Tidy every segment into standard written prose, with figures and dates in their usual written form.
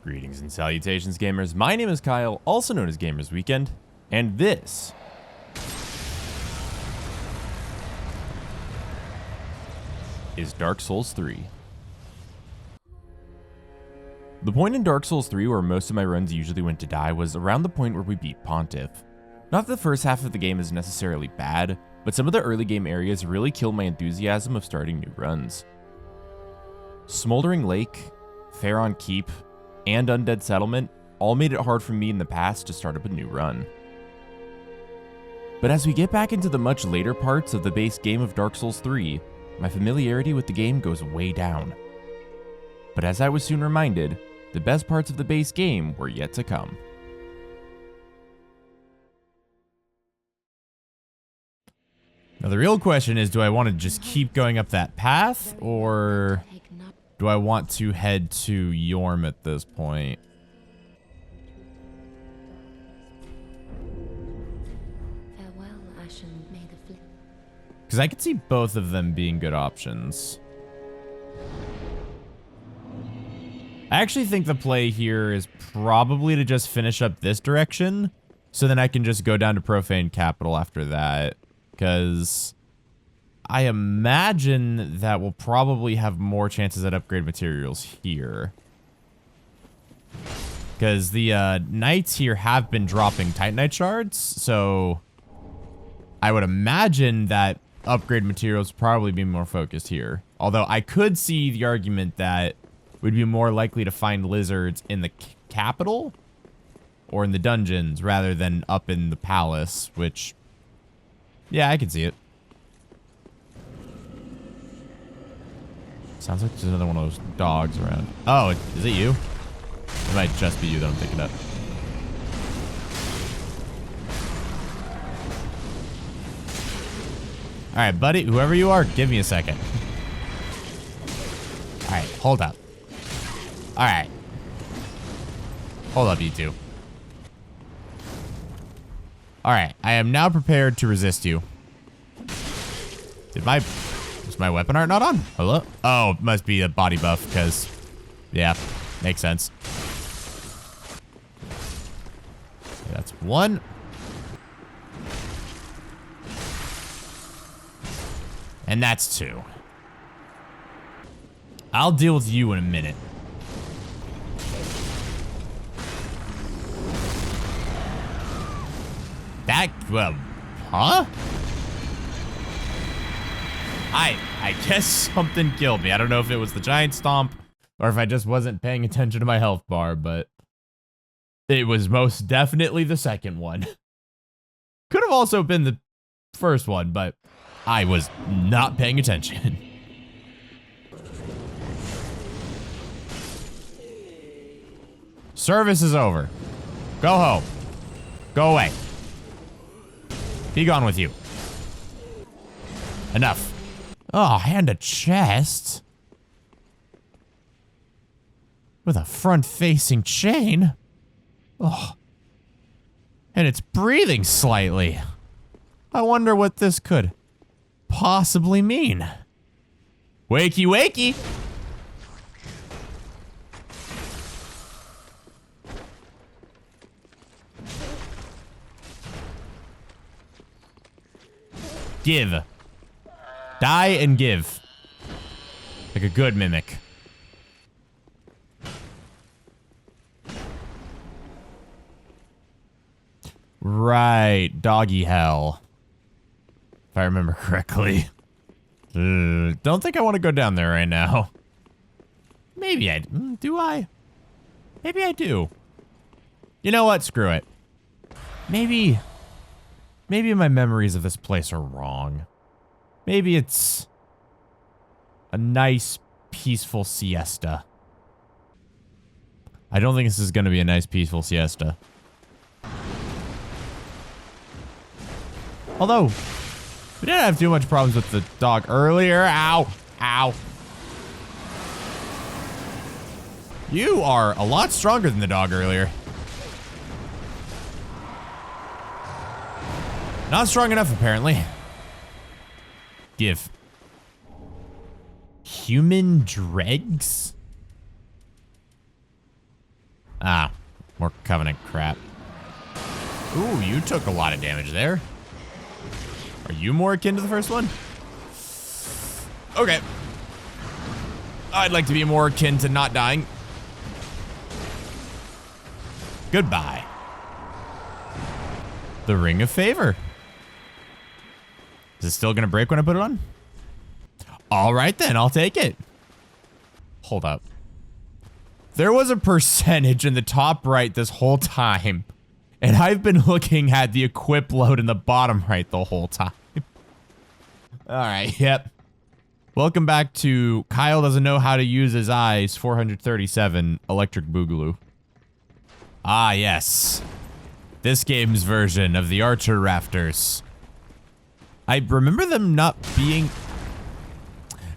Greetings and salutations, gamers. My name is Kyle, also known as Gamers Weekend, and this is Dark Souls 3. The point in Dark Souls 3 where most of my runs usually went to die was around the point where we beat Pontiff. Not that the first half of the game is necessarily bad, but some of the early game areas really killed my enthusiasm of starting new runs. Smoldering Lake, Faron Keep, and Undead Settlement all made it hard for me in the past to start up a new run. But as we get back into the much later parts of the base game of Dark Souls 3, my familiarity with the game goes way down. But as I was soon reminded, the best parts of the base game were yet to come. Now the real question is, do I want to just keep going up that path, or do I want to head to Yhorm at this point? Because I could see both of them being good options. I actually think the play here is probably to just finish up this direction, so then I can just go down to Profane Capital after that. Because I imagine that we'll probably have more chances at upgrade materials here. Because the knights here have been dropping Titanite shards, so I would imagine that upgrade materials probably be more focused here. Although I could see the argument that we'd be more likely to find lizards in the capital or in the dungeons rather than up in the palace, which, yeah, I can see it. Sounds like there's another one of those dogs around. Oh, is it you? It might just be you that I'm picking up. All right, buddy, whoever you are, give me a second. All right, hold up. All right. Hold up, you two. All right, I am now prepared to resist you. Is my weapon art not on? Hello? Oh, it must be a body buff, because, yeah, makes sense. Okay, that's one. And that's two. I'll deal with you in a minute. That, well, huh? I guess something killed me. I don't know if it was the giant stomp or if I just wasn't paying attention to my health bar, but it was most definitely the second one. Could have also been the first one, but I was not paying attention. Service is over. Go home. Go away. Be gone with you. Enough. Oh, and a chest. With a front-facing chain. Oh. And it's breathing slightly. I wonder what this could possibly mean. Wakey, wakey. Give. Die and give. Like a good mimic. Right. Doggy hell. If I remember correctly. Don't think I want to go down there right now. Maybe I do. Do I? Maybe I do. You know what? Screw it. Maybe my memories of this place are wrong. Maybe it's a nice, peaceful siesta. I don't think this is going to be a nice, peaceful siesta. Although, we didn't have too much problems with the dog earlier. Ow. Ow. You are a lot stronger than the dog earlier. Not strong enough, apparently. Give. Human dregs? Ah, more Covenant crap. Ooh, you took a lot of damage there. Are you more akin to the first one? Okay. I'd like to be more akin to not dying. Goodbye. The Ring of Favor. Is it still gonna break when I put it on? All right then, I'll take it. Hold up. There was a percentage in the top right this whole time, and I've been looking at the equip load in the bottom right the whole time. All right, yep. Welcome back to Kyle Doesn't Know How to Use His Eyes 437 Electric Boogaloo. Ah, yes. This game's version of the Archer Rafters. I remember them not being...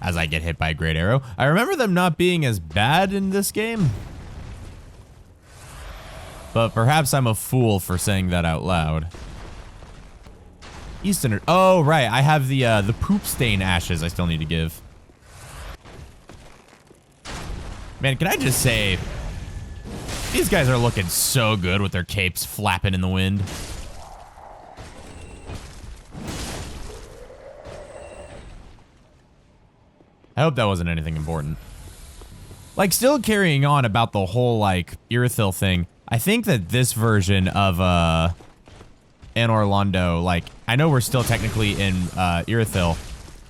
As I get hit by a great arrow, I remember them not being as bad in this game. But perhaps I'm a fool for saying that out loud. Eastern... Oh, right. I have the poop stain ashes I still need to give. Man, can I just say... These guys are looking so good with their capes flapping in the wind. I hope that wasn't anything important. Like, still carrying on about the whole, like, Irithyll thing. I think that this version of, Anor Londo, like, I know we're still technically in, Irithyll.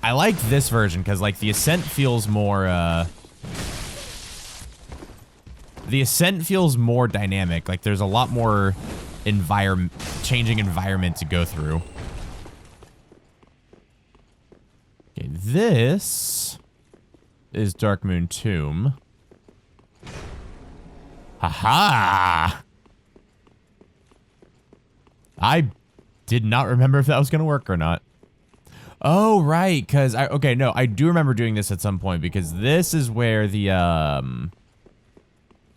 I like this version, because, like, the ascent feels more, the ascent feels more dynamic. Like, there's a lot more changing environment to go through. Okay, this is Darkmoon Tomb. Haha! I did not remember if that was going to work or not. Oh, right, because okay, no, I do remember doing this at some point, because this is where the,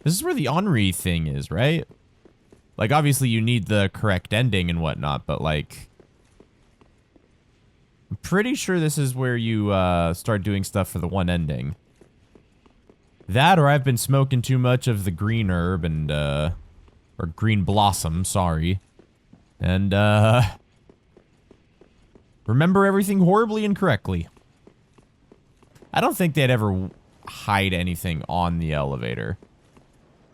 this is where the Henri thing is, right? Like, obviously you need the correct ending and whatnot, but, like... I'm pretty sure this is where you, start doing stuff for the one ending. That, or I've been smoking too much of the green herb and, or green blossom, sorry. And, remember everything horribly incorrectly. I don't think they'd ever hide anything on the elevator.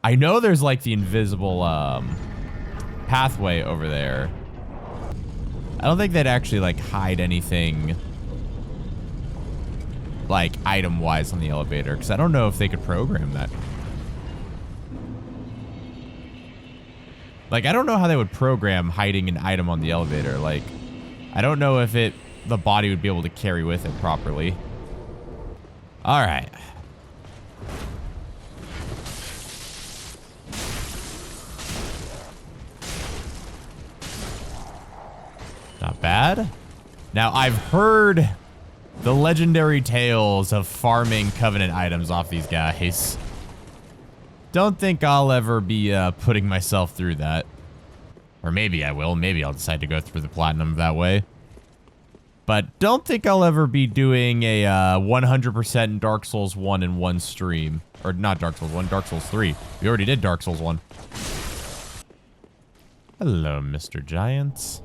I know there's, like, the invisible, pathway over there. I don't think they'd actually, like, hide anything, like, item-wise on the elevator, because I don't know if they could program that. Like, I don't know how they would program hiding an item on the elevator. Like, I don't know if the body would be able to carry with it properly. All right. Not bad. Now, I've heard the legendary tales of farming Covenant items off these guys. Don't think I'll ever be putting myself through that. Or maybe I will. Maybe I'll decide to go through the platinum that way. But don't think I'll ever be doing a 100% Dark Souls 1 in one stream. Or not Dark Souls 1, Dark Souls 3. We already did Dark Souls 1. Hello, Mr. Giants.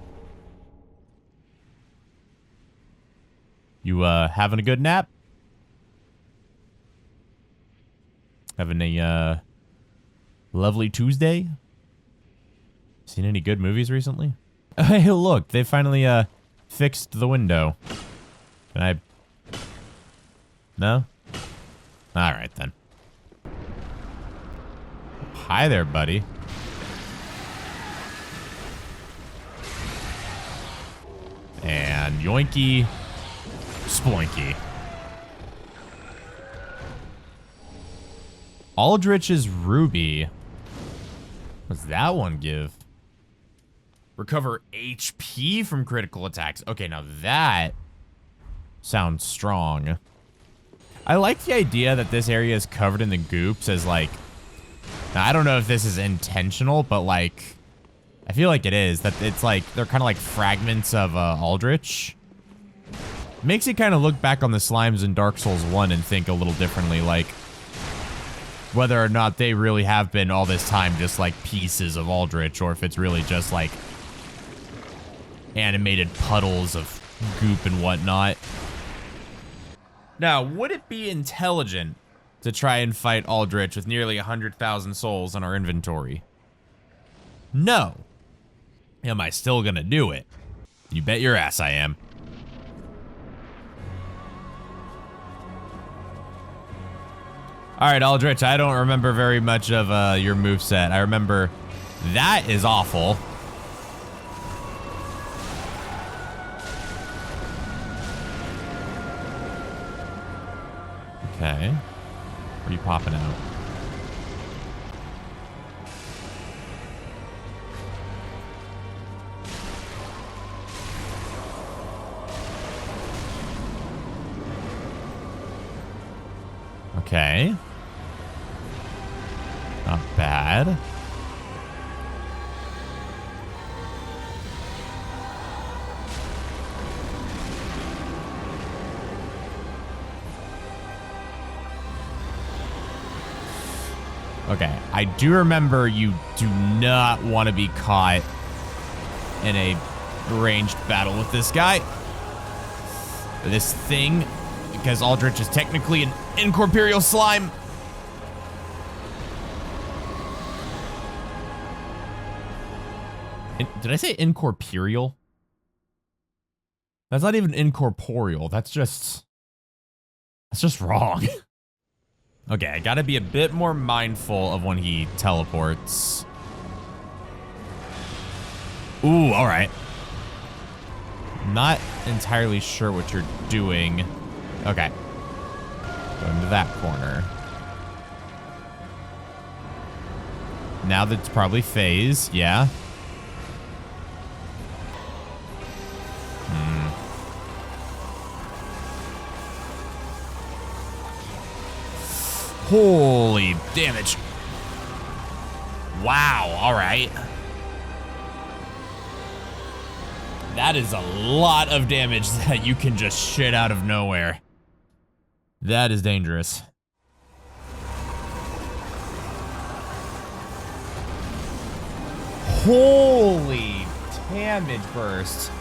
You having a good nap? Having a lovely Tuesday? Seen any good movies recently? Hey, look, they finally fixed the window. Can I? No? All right then. Hi there, buddy. And yoinky. Sploinky. Aldrich's Ruby. What's that one give? Recover HP from critical attacks. Okay, now that sounds strong. I like the idea that this area is covered in the goops as, like... Now, I don't know if this is intentional, but, like... I feel like it is. That it's, like... They're kind of like fragments of Aldrich. Makes you kind of look back on the slimes in Dark Souls 1 and think a little differently, like... whether or not they really have been all this time just like pieces of Aldrich, or if it's really just like animated puddles of goop and whatnot. Now, would it be intelligent to try and fight Aldrich with nearly 100,000 souls in our inventory? No. Am I still gonna do it? You bet your ass I am. All right, Aldrich, I don't remember very much of your moveset. I remember that is awful. Okay. Where are you popping out? Okay. Not bad. Okay, I do remember you do not want to be caught in a ranged battle with this guy. This thing, because Aldrich is technically an incorporeal slime. Did I say incorporeal? That's not even incorporeal. That's just wrong. Okay, I gotta be a bit more mindful of when he teleports. Ooh, all right. Not entirely sure what you're doing. Okay. Go into that corner. Now that's probably phase, yeah. Holy damage. Wow, all right. That is a lot of damage that you can just shit out of nowhere. That is dangerous. Holy damage burst.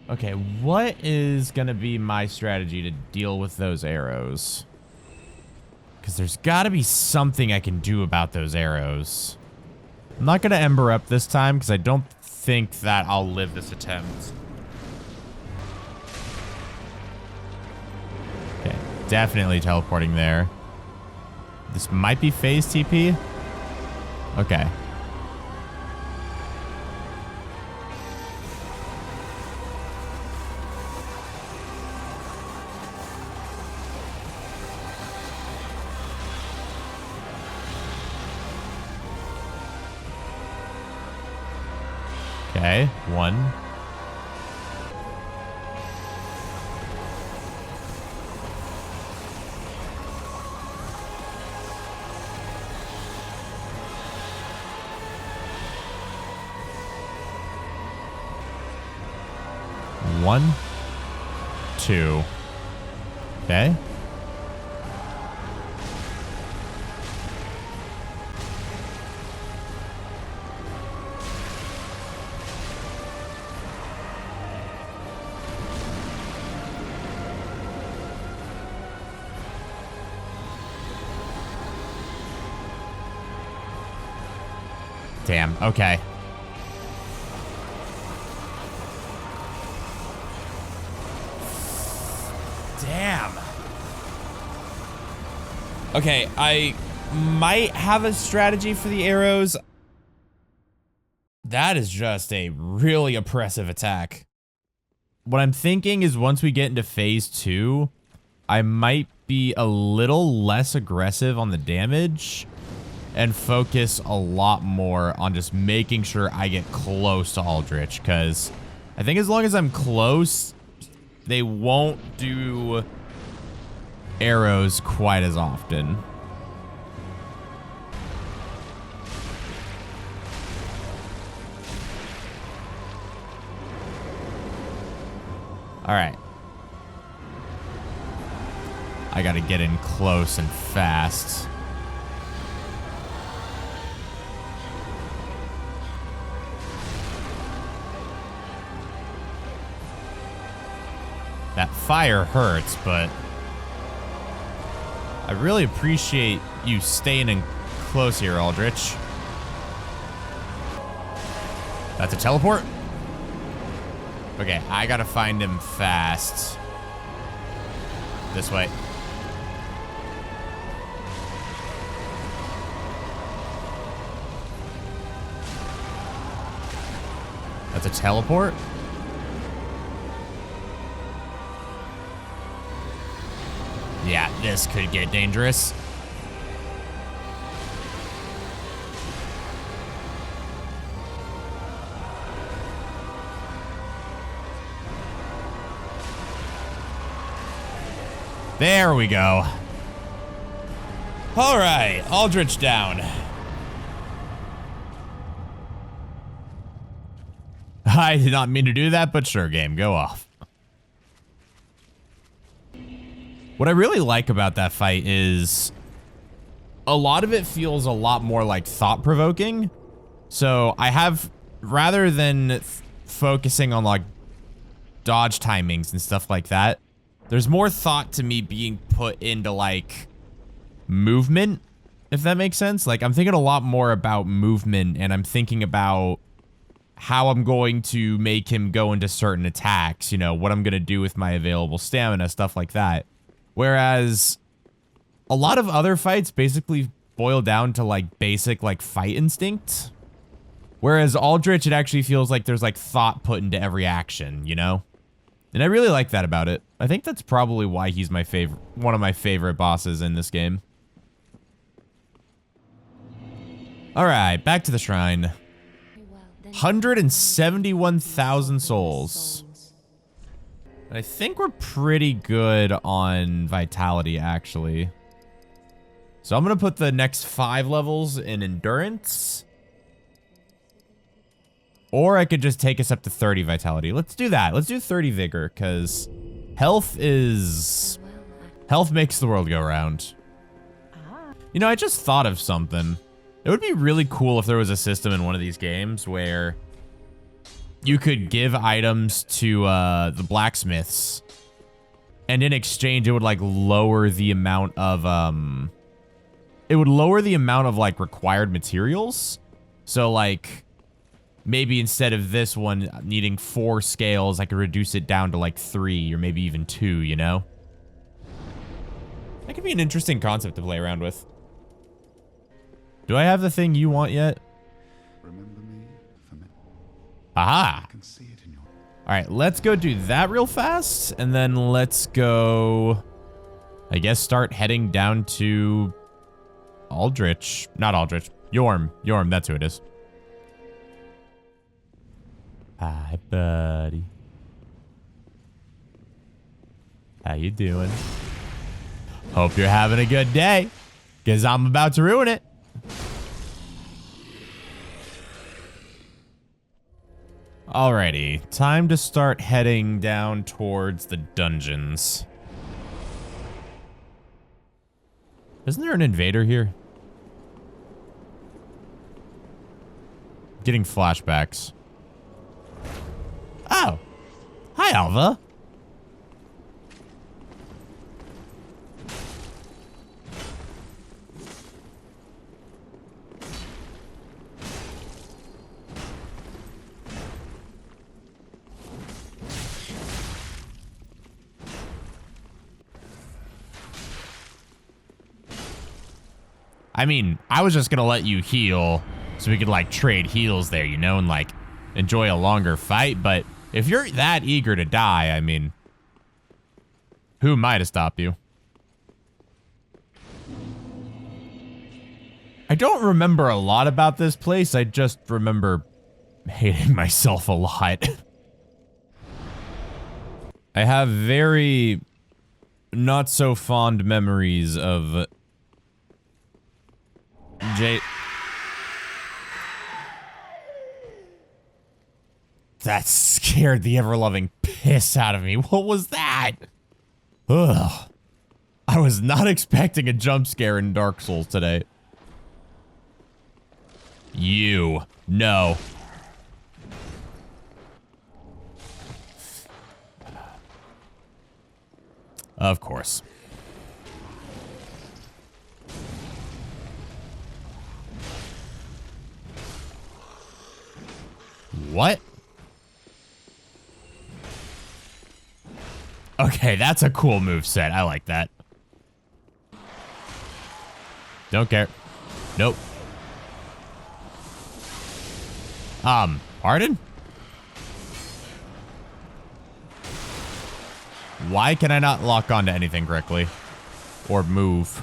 Okay, what is gonna be my strategy to deal with those arrows? Because there's gotta be something I can do about those arrows. I'm not gonna Ember up this time because I don't think that I'll live this attempt. Okay, definitely teleporting there. This might be phase TP. Okay. Okay, one. One, two. Okay. Damn, okay. Damn. Okay, I might have a strategy for the arrows. That is just a really oppressive attack. What I'm thinking is once we get into phase 2, I might be a little less aggressive on the damage and focus a lot more on just making sure I get close to Aldrich, because I think as long as I'm close, they won't do arrows quite as often. All right. I gotta get in close and fast. That fire hurts, but I really appreciate you staying in close here, Aldrich. That's a teleport? Okay, I gotta find him fast. This way. That's a teleport? Yeah, this could get dangerous. There we go. All right, Aldrich down. I did not mean to do that, but sure, game, go off. What I really like about that fight is a lot of it feels a lot more like thought-provoking. So I have, rather than focusing on like dodge timings and stuff like that, there's more thought to me being put into like movement, if that makes sense. Like I'm thinking a lot more about movement, and I'm thinking about how I'm going to make him go into certain attacks, you know, what I'm going to do with my available stamina, stuff like that. Whereas a lot of other fights basically boil down to like basic like fight instinct. Whereas Aldrich, it actually feels like there's like thought put into every action, you know? And I really like that about it. I think that's probably why he's my favorite, one of my favorite bosses in this game. All right, back to the shrine. 171,000 souls. I think we're pretty good on vitality, actually. So I'm going to put the next 5 levels in endurance. Or I could just take us up to 30 vitality. Let's do that. Let's do 30 vigor, because health makes the world go round. You know, I just thought of something. It would be really cool if there was a system in one of these games where you could give items to the blacksmiths, and in exchange it would like lower the amount of like required materials. So like maybe instead of this one needing 4 scales, I could reduce it down to like 3 or maybe even 2, you know? That could be an interesting concept to play around with. Do I have the thing you want yet? Remember me for me. Aha! I can see it in your... Alright, let's go do that real fast, and then let's go, I guess, start heading down to Aldrich. Not Aldrich. Yhorm. Yhorm, that's who it is. Hi, buddy. How you doing? Hope you're having a good day, because I'm about to ruin it. Alrighty, time to start heading down towards the dungeons. Isn't there an invader here? Getting flashbacks. Oh! Hi, Alva! I mean, I was just gonna let you heal so we could like trade heals there, you know, and like enjoy a longer fight, but if you're that eager to die, I mean, who am I to stop you? I don't remember a lot about this place, I just remember hating myself a lot. I have very not so fond memories of That scared the ever-loving piss out of me. What was that? Ugh. I was not expecting a jump scare in Dark Souls today. You. No. Of course. What? Okay, that's a cool moveset. I like that. Don't care. Nope. Pardon? Why can I not lock onto anything correctly? Or move?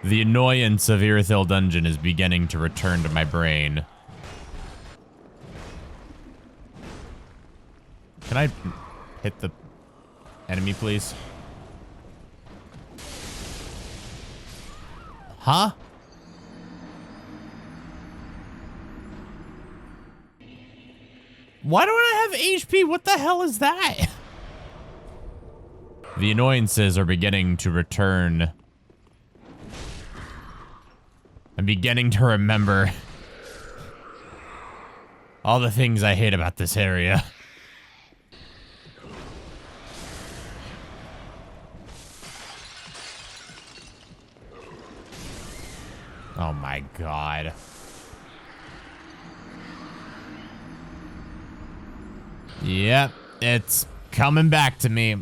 The annoyance of Irithyll Dungeon is beginning to return to my brain. Can I hit the enemy, please? Huh? Why don't I have HP? What the hell is that? The annoyances are beginning to return. I'm beginning to remember all the things I hate about this area. Oh my god. Yep, it's coming back to me.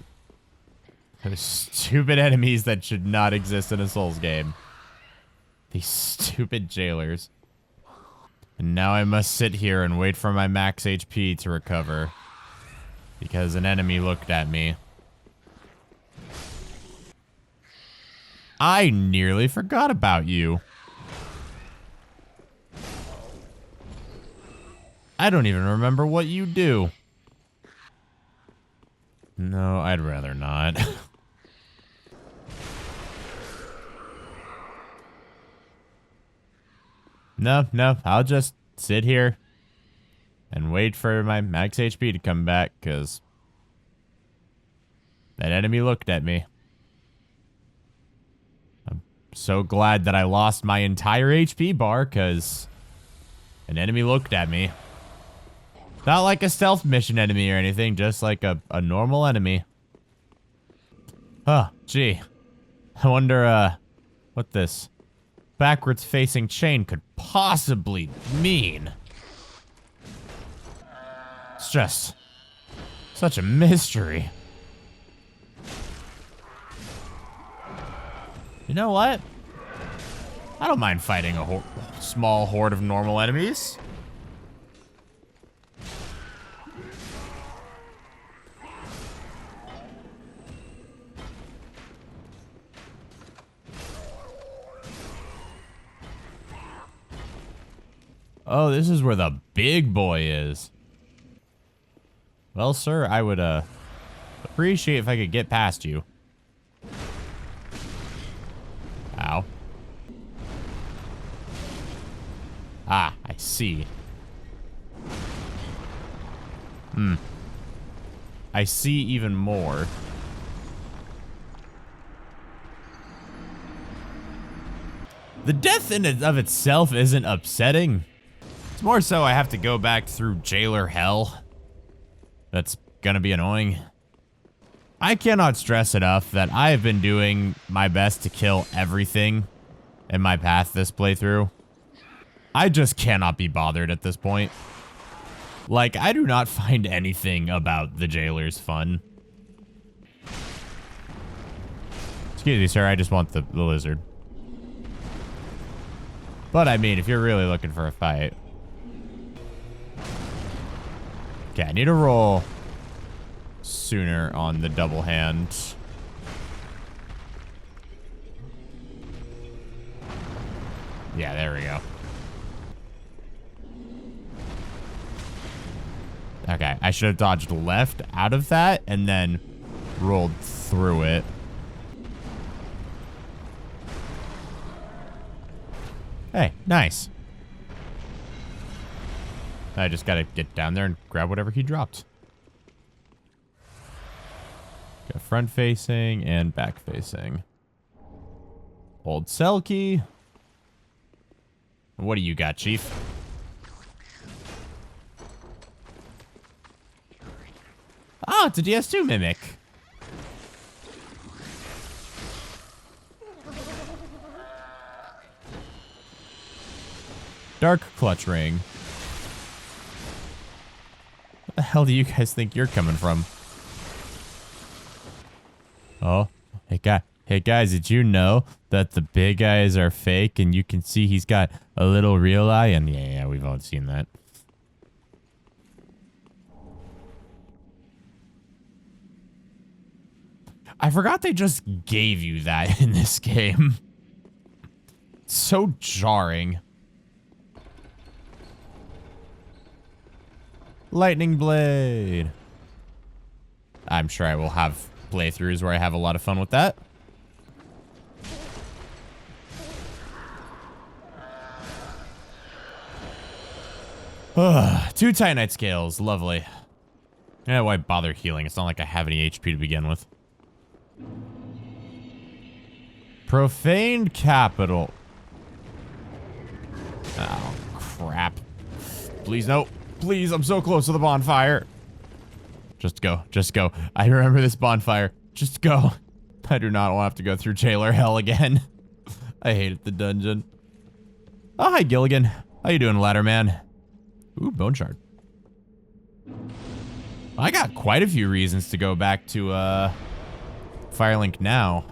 Those stupid enemies that should not exist in a Souls game. These stupid jailers. And now I must sit here and wait for my max HP to recover. Because an enemy looked at me. I nearly forgot about you. I don't even remember what you do. No, I'd rather not. No, I'll just sit here and wait for my max HP to come back, because that enemy looked at me. I'm so glad that I lost my entire HP bar, because an enemy looked at me. Not like a stealth mission enemy or anything, just like a normal enemy. Oh, gee. I wonder, what this backwards facing chain could possibly mean. It's just such a mystery. You know what? I don't mind fighting a small horde of normal enemies. Oh, this is where the big boy is. Well, sir, I would, appreciate if I could get past you. Ow. Ah, I see. I see even more. The death in and of itself isn't upsetting. It's more so I have to go back through jailer hell. That's gonna be annoying. I cannot stress enough that I have been doing my best to kill everything in my path this playthrough. I just cannot be bothered at this point. Like, I do not find anything about the jailers fun. Excuse me, sir, I just want the lizard. But I mean, if you're really looking for a fight. Okay, I need to roll sooner on the double hand. Yeah, there we go. Okay, I should have dodged left out of that and then rolled through it. Hey, nice. I just gotta get down there and grab whatever he dropped. Got front facing and back facing. Old Selkie. What do you got, Chief? Oh, it's a DS2 mimic. Dark clutch ring. Where the hell do you guys think you're coming from? Oh, hey guys, did you know that the big eyes are fake and you can see he's got a little real eye? And yeah, we've all seen that. I forgot they just gave you that in this game. It's so jarring. Lightning Blade. I'm sure I will have playthroughs where I have a lot of fun with that. Two Titanite scales. Lovely. Yeah, why bother healing? It's not like I have any HP to begin with. Profaned Capital. Oh, crap. Please, no. Please, I'm so close to the bonfire. Just go. Just go. I remember this bonfire. Just go. I do not want to have to go through jailer hell again. I hated the dungeon. Oh, hi, Gilligan. How you doing, ladder man? Ooh, bone shard. I got quite a few reasons to go back to, Firelink now.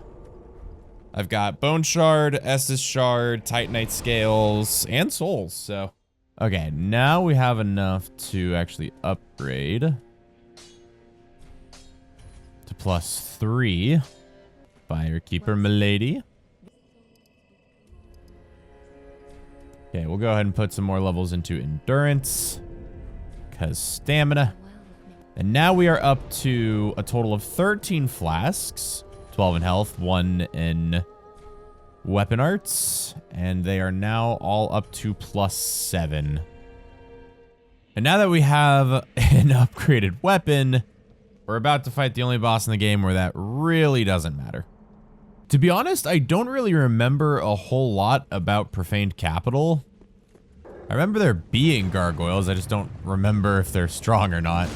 I've got bone shard, Estus shard, Titanite scales, and souls, so. Okay, now we have enough to actually upgrade to +3. Firekeeper milady. Okay, we'll go ahead and put some more levels into endurance. Because stamina. And now we are up to a total of 13 flasks. 12 in health, 1 in weapon arts. And they are now all up to +7. And now that we have an upgraded weapon, we're about to fight the only boss in the game where that really doesn't matter. To be honest, I don't really remember a whole lot about Profaned Capital. I remember there being gargoyles, I just don't remember if they're strong or not.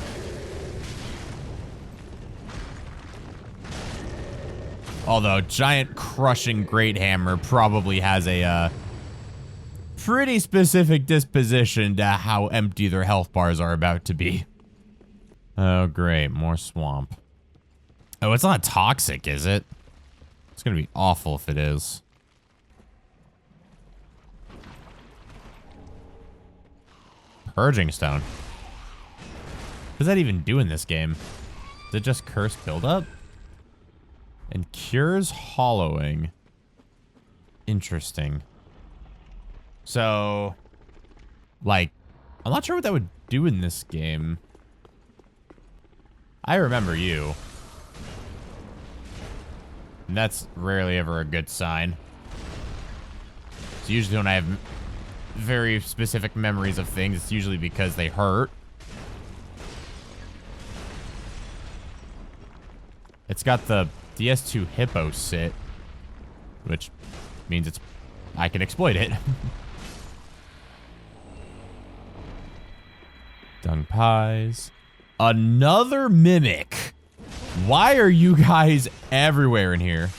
Although, Giant Crushing Great Hammer probably has a pretty specific disposition to how empty their health bars are about to be. Oh, great. More swamp. Oh, it's not toxic, is it? It's gonna be awful if it is. Purging Stone. What does that even do in this game? Does it just curse buildup? And cures hollowing. Interesting. So, like, I'm not sure what that would do in this game. I remember you. And that's rarely ever a good sign. It's usually when I have very specific memories of things, it's usually because they hurt. It's got the DS2 Hippo sit, which means I can exploit it. Dung pies. Another mimic. Why are you guys everywhere in here?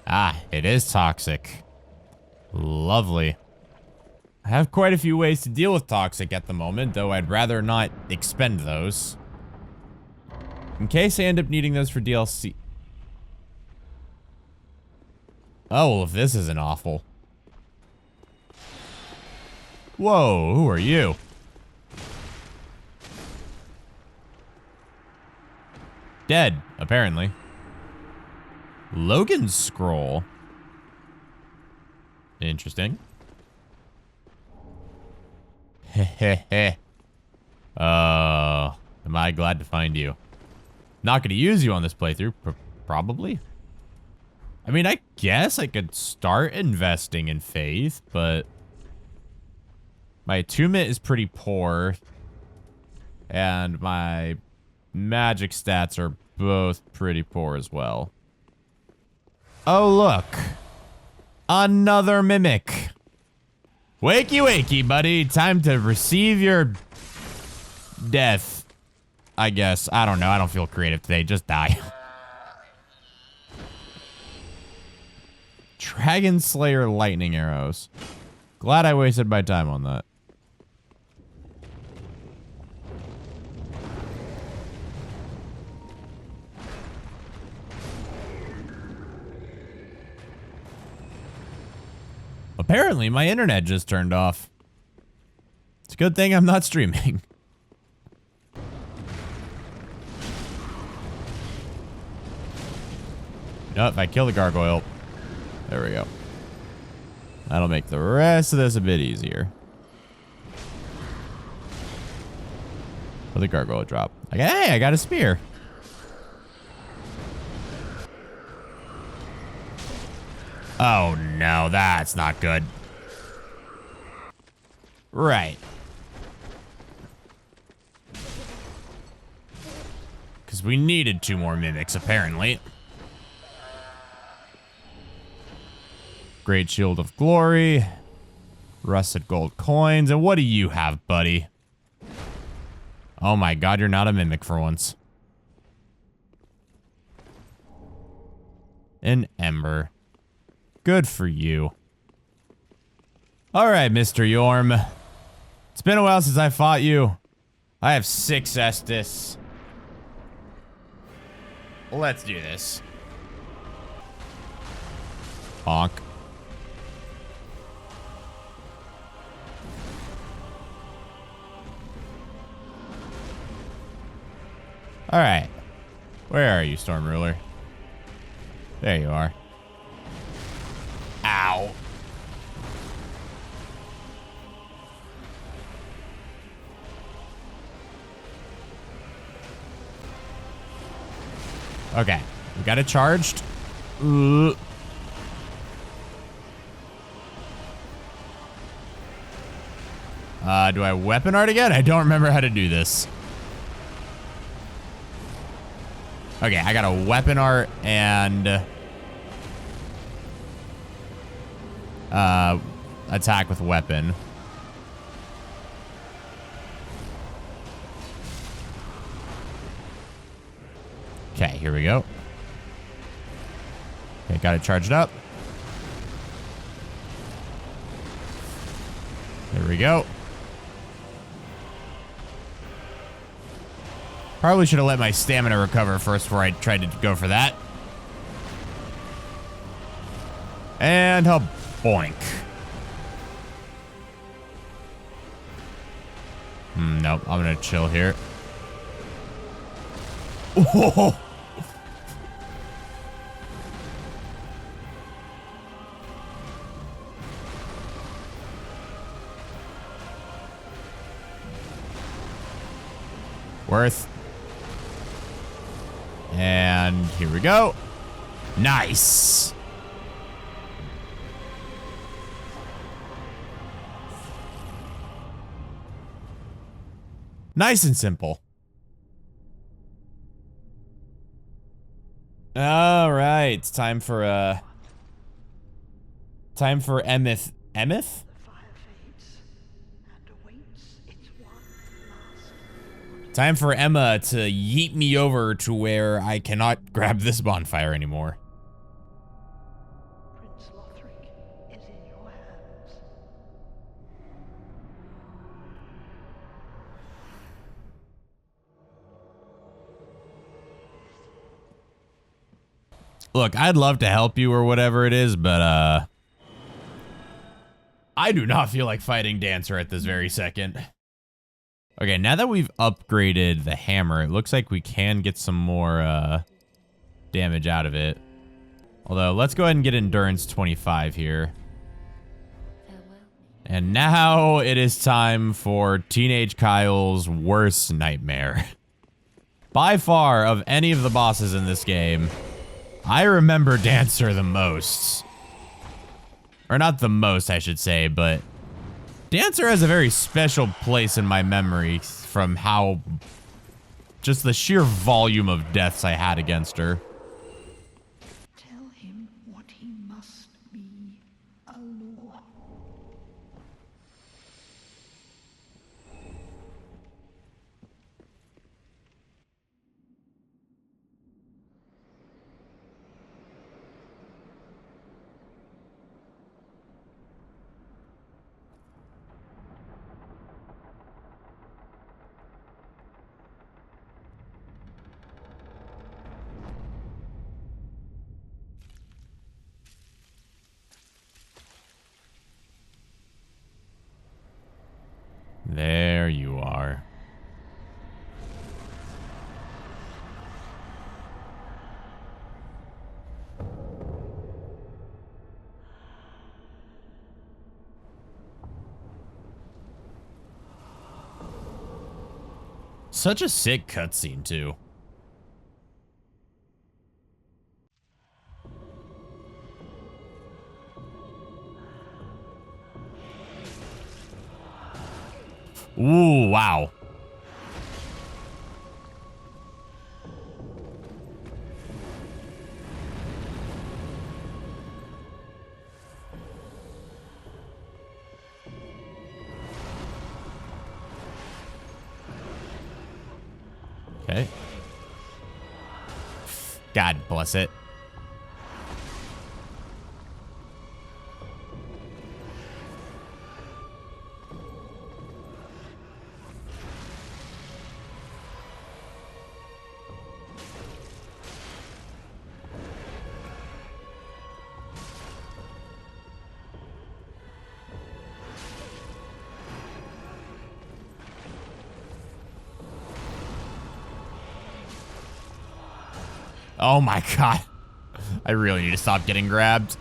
Ah, it is toxic. Lovely. I have quite a few ways to deal with toxic at the moment, though I'd rather not expend those. In case I end up needing those for DLC. Oh, well, if this isn't awful. Whoa, who are you? Dead, apparently. Logan's scroll. Interesting. Hehehe. Am I glad to find you? Not going to use you on this playthrough, probably. I mean, I guess I could start investing in faith, but my attunement is pretty poor. And my magic stats are both pretty poor as well. Oh, look. Another mimic. Wakey, wakey, buddy. Time to receive your death. I guess. I don't know. I don't feel creative today. Just die. Dragon Slayer lightning arrows. Glad I wasted my time on that. Apparently, my internet just turned off. It's a good thing I'm not streaming. No, if I kill the gargoyle. There we go. That'll make the rest of this a bit easier. For the gargoyle drop. Like, hey, I got a spear. Oh no, that's not good. Right. Because we needed 2 more mimics, apparently. Great Shield of Glory. Rusted gold coins. And what do you have, buddy? Oh my god, you're not a mimic for once. An ember. Good for you. Alright, Mr. Yhorm. It's been a while since I fought you. I have 6 Estus. Let's do this. Bonk. Alright. Where are you, Storm Ruler? There you are. Ow. Okay. We got it charged. Do I weapon art again? I don't remember how to do this. Okay, I got a weapon art and attack with weapon. Okay, here we go. Okay, got it charged up. There we go. Probably should have let my stamina recover first before I tried to go for that. And a boink. Nope, I'm gonna chill here. Oh! Worth. And here we go. Nice. Nice and simple. All right, time for Emith. Emith? Time for Emma to yeet me over to where I cannot grab this bonfire anymore. Prince Lothric is in your hands. Look, I'd love to help you or whatever it is, but I do not feel like fighting Dancer at this very second. Okay, now that we've upgraded the hammer, it looks like we can get some more damage out of it. Although, let's go ahead and get Endurance 25 here. Farewell. And now it is time for Teenage Kyle's worst nightmare. By far, of any of the bosses in this game, I remember Dancer the most. Or not the most, I should say, but Dancer has a very special place in my memory from how just the sheer volume of deaths I had against her. Tell him what he must be, Anor. There you are. Such a sick cutscene, too. Ooh, wow. Okay. God bless it. Oh my god. I really need to stop getting grabbed.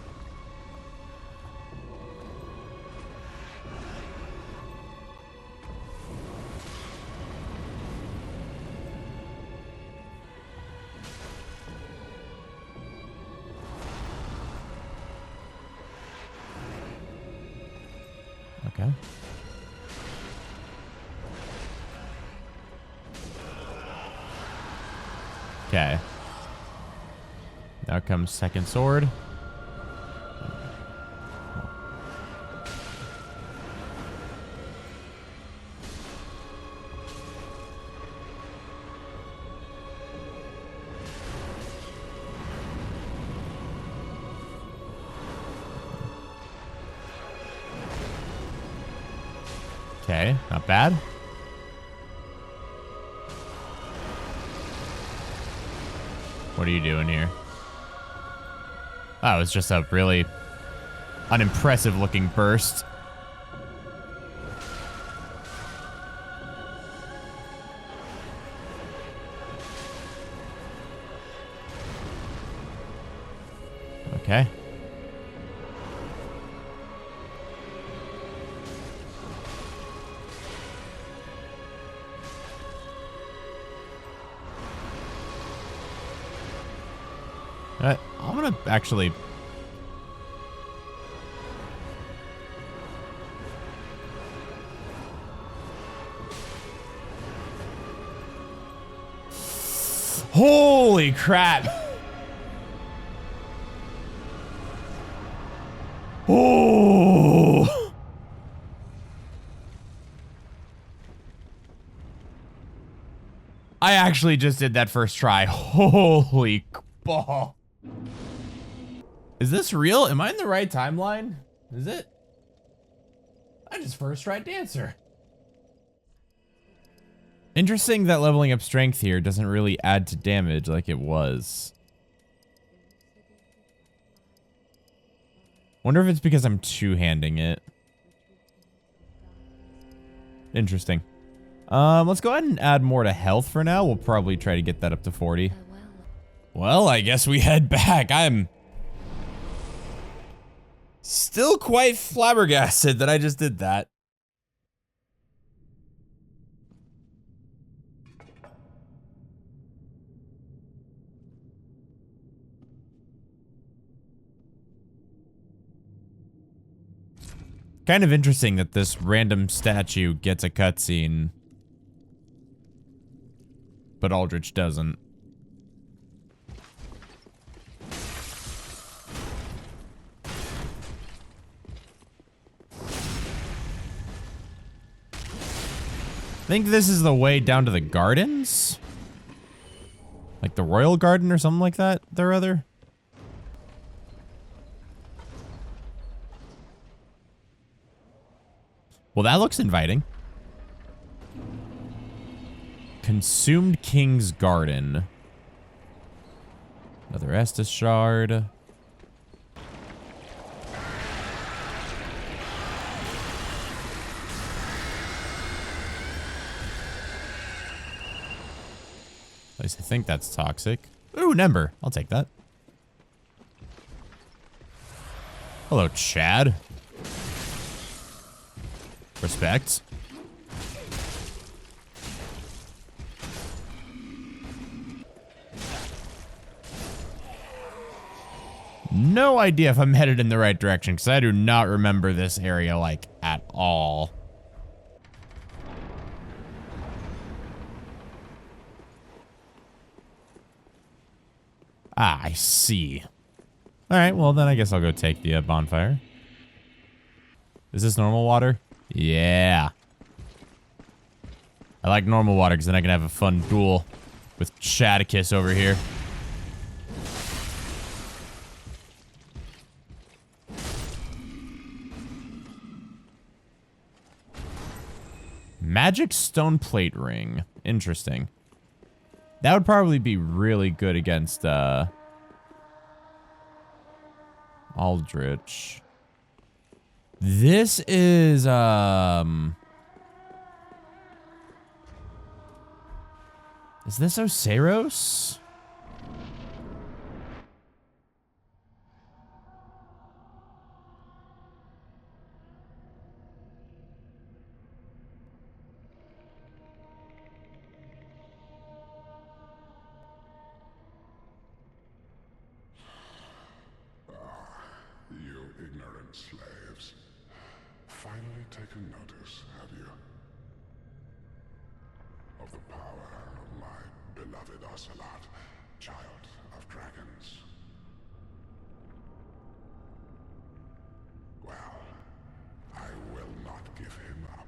Okay. Okay. Now comes second sword. Okay, not bad. What are you doing here? Oh, it's just a really unimpressive looking burst. Okay. I'm gonna actually... Holy crap! Oh! I actually just did that first try. Holy ball. Is this real? Am I in the right timeline? Is it? I just first tried Dancer. Interesting that leveling up strength here doesn't really add to damage like it was. Wonder if it's because I'm two-handing it. Interesting. Let's go ahead and add more to health for now. We'll probably try to get that up to 40. Well, I guess we head back. I'm still quite flabbergasted that I just did that. Kind of interesting that this random statue gets a cutscene, but Aldrich doesn't. I think this is the way down to the gardens? Like the royal garden or something like that, or other? Well, that looks inviting. Consumed King's Garden. Another Estus shard. At least I think that's toxic. Ooh, an ember. I'll take that. Hello, Chad. Respect. No idea if I'm headed in the right direction, because I do not remember this area, like, at all. Ah, I see. Alright, well then I guess I'll go take the bonfire. Is this normal water? Yeah. I like normal water because then I can have a fun duel with Shadicus over here. Magic stone plate ring. Interesting. That would probably be really good against Aldrich. This is is this Oceros? You ignorant slaves. Finally taken notice, have you? Of the power of my beloved Ocelot, child of dragons. Well, I will not give him up.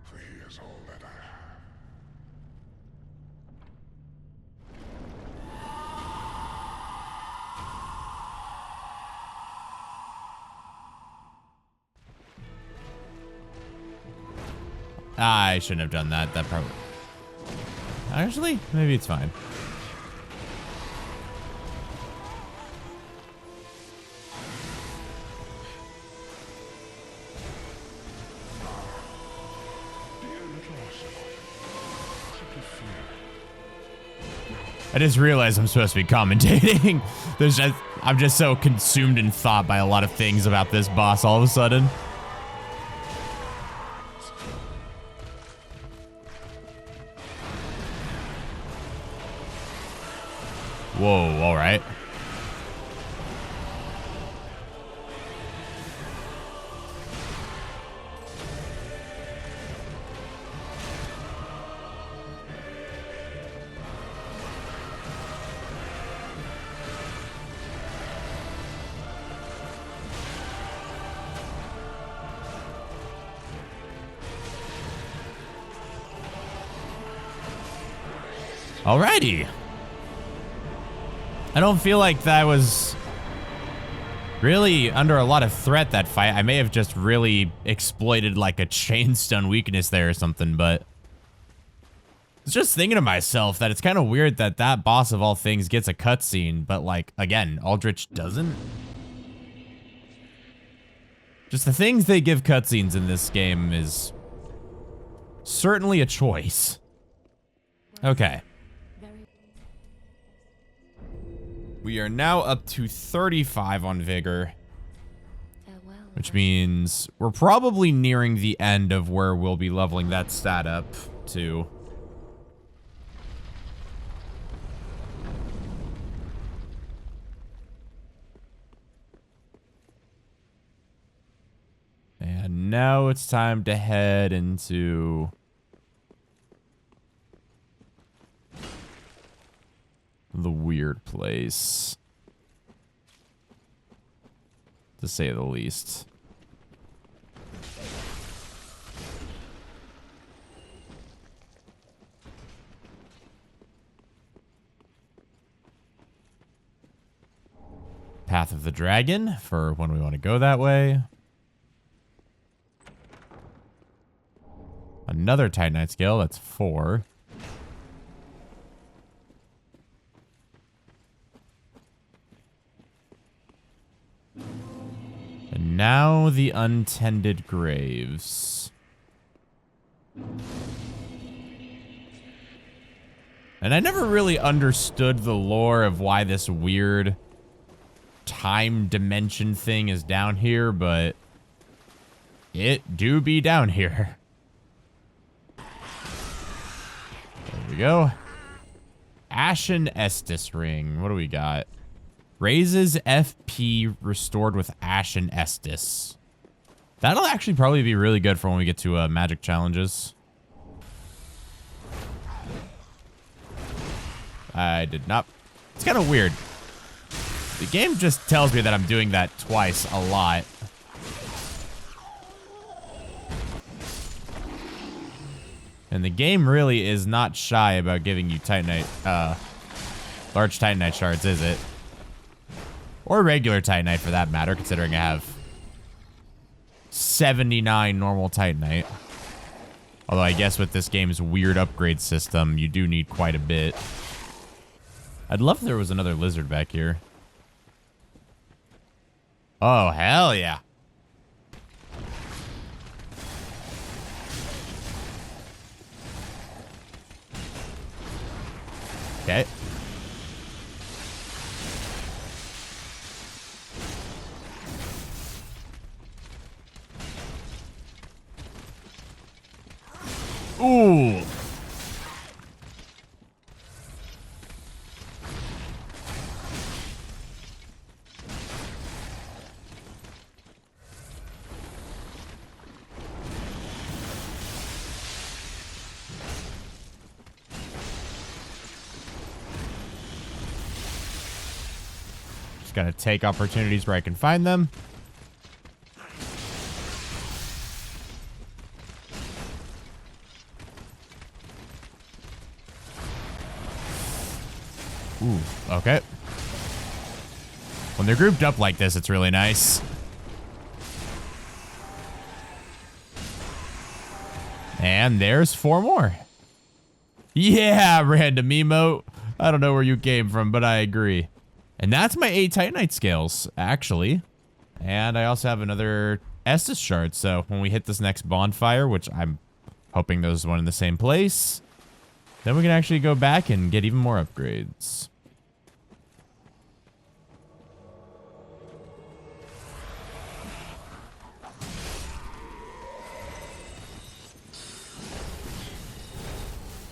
For he is all that I have. I shouldn't have done that. That probably... Actually, maybe it's fine. I just realized I'm supposed to be commentating. I'm just so consumed in thought by a lot of things about this boss all of a sudden. Whoa, all right. Alrighty. I don't feel like that was really under a lot of threat, that fight. I may have just really exploited like a chainstone weakness there or something, but I was just thinking to myself that it's kind of weird that that boss of all things gets a cutscene, but like, again, Aldrich doesn't. Just the things they give cutscenes in this game is certainly a choice. Okay. We are now up to 35 on Vigor, which means we're probably nearing the end of where we'll be leveling that stat up to. now it's time to head into the weird place, to say the least. Path of the Dragon for when we want to go that way. Another Titanite scale, that's 4. And now the Untended Graves. And I never really understood the lore of why this weird time dimension thing is down here, but it do be down here. There we go. Ashen Estus Ring. What do we got? Raises FP restored with Ashen Estus. That'll actually probably be really good for when we get to magic challenges. I did not. It's kind of weird. The game just tells me that I'm doing that twice a lot. And the game really is not shy about giving you Titanite, large Titanite shards, is it? Or regular Titanite for that matter, considering I have 79 normal Titanite. Although I guess with this game's weird upgrade system, you do need quite a bit. I'd love if there was another lizard back here. Oh, hell yeah. Okay. Ooh. Just gotta take opportunities where I can find them. Ooh, okay. When they're grouped up like this, it's really nice. And there's 4 more. Yeah, random emote. I don't know where you came from, but I agree. And that's my 8 Titanite scales, actually. And I also have another Estus shard, so when we hit this next bonfire, which I'm hoping there's one in the same place, then we can actually go back and get even more upgrades.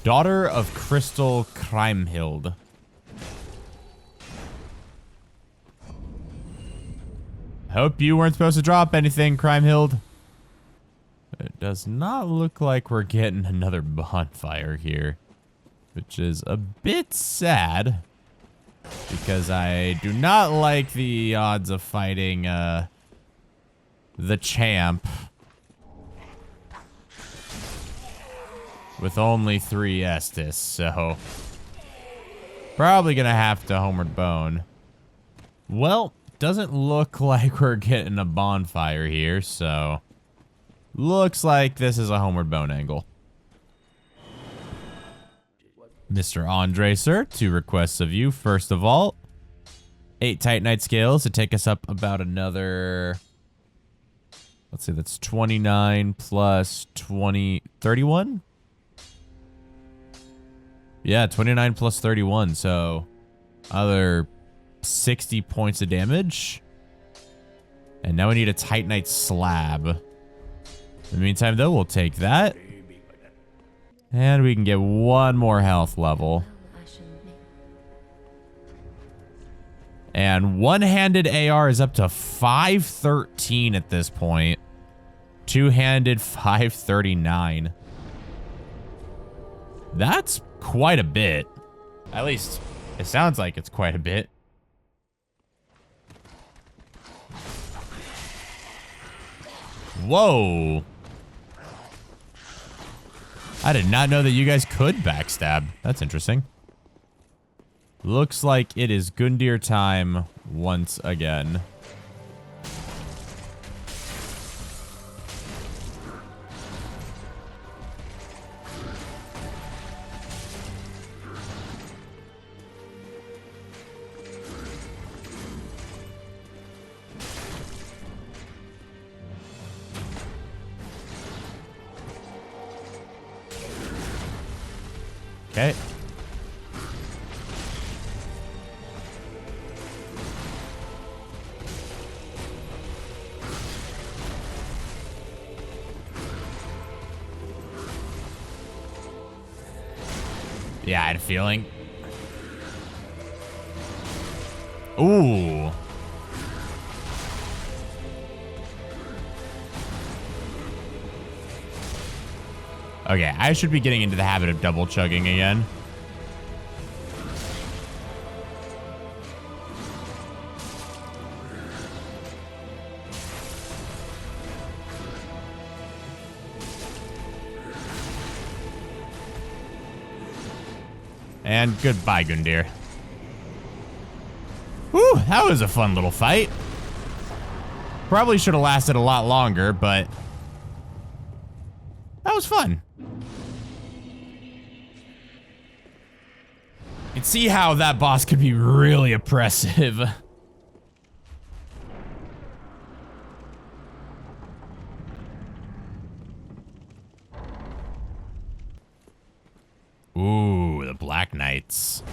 Daughter of Crystal Kriemhild. Hope you weren't supposed to drop anything, Kriemhild. It does not look like we're getting another bonfire here, which is a bit sad because I do not like the odds of fighting the champ with only 3 Estus, so probably gonna have to Homeward Bone. Well, doesn't look like we're getting a bonfire here, so looks like this is a Homeward Bone angle. Mr. Andre, sir, 2 requests of you. First of all, 8 Titanite scales to take us up about another, let's see, that's 29 plus 20, 31? Yeah, 29 plus 31, so other 60 points of damage. And now we need a Titanite slab. In the meantime, though, we'll take that. And we can get 1 more health level. And one-handed AR is up to 513 at this point. Two-handed 539. That's quite a bit. At least, it sounds like it's quite a bit. Whoa. I did not know that you guys could backstab. That's interesting. Looks like it is Gundyr time once again. Okay. Yeah, I had a feeling. Ooh. Okay, I should be getting into the habit of double chugging again. And goodbye, Gundyr. Whew, that was a fun little fight. Probably should have lasted a lot longer, but that was fun. You can see how that boss could be really oppressive. Ooh, the Black Knights.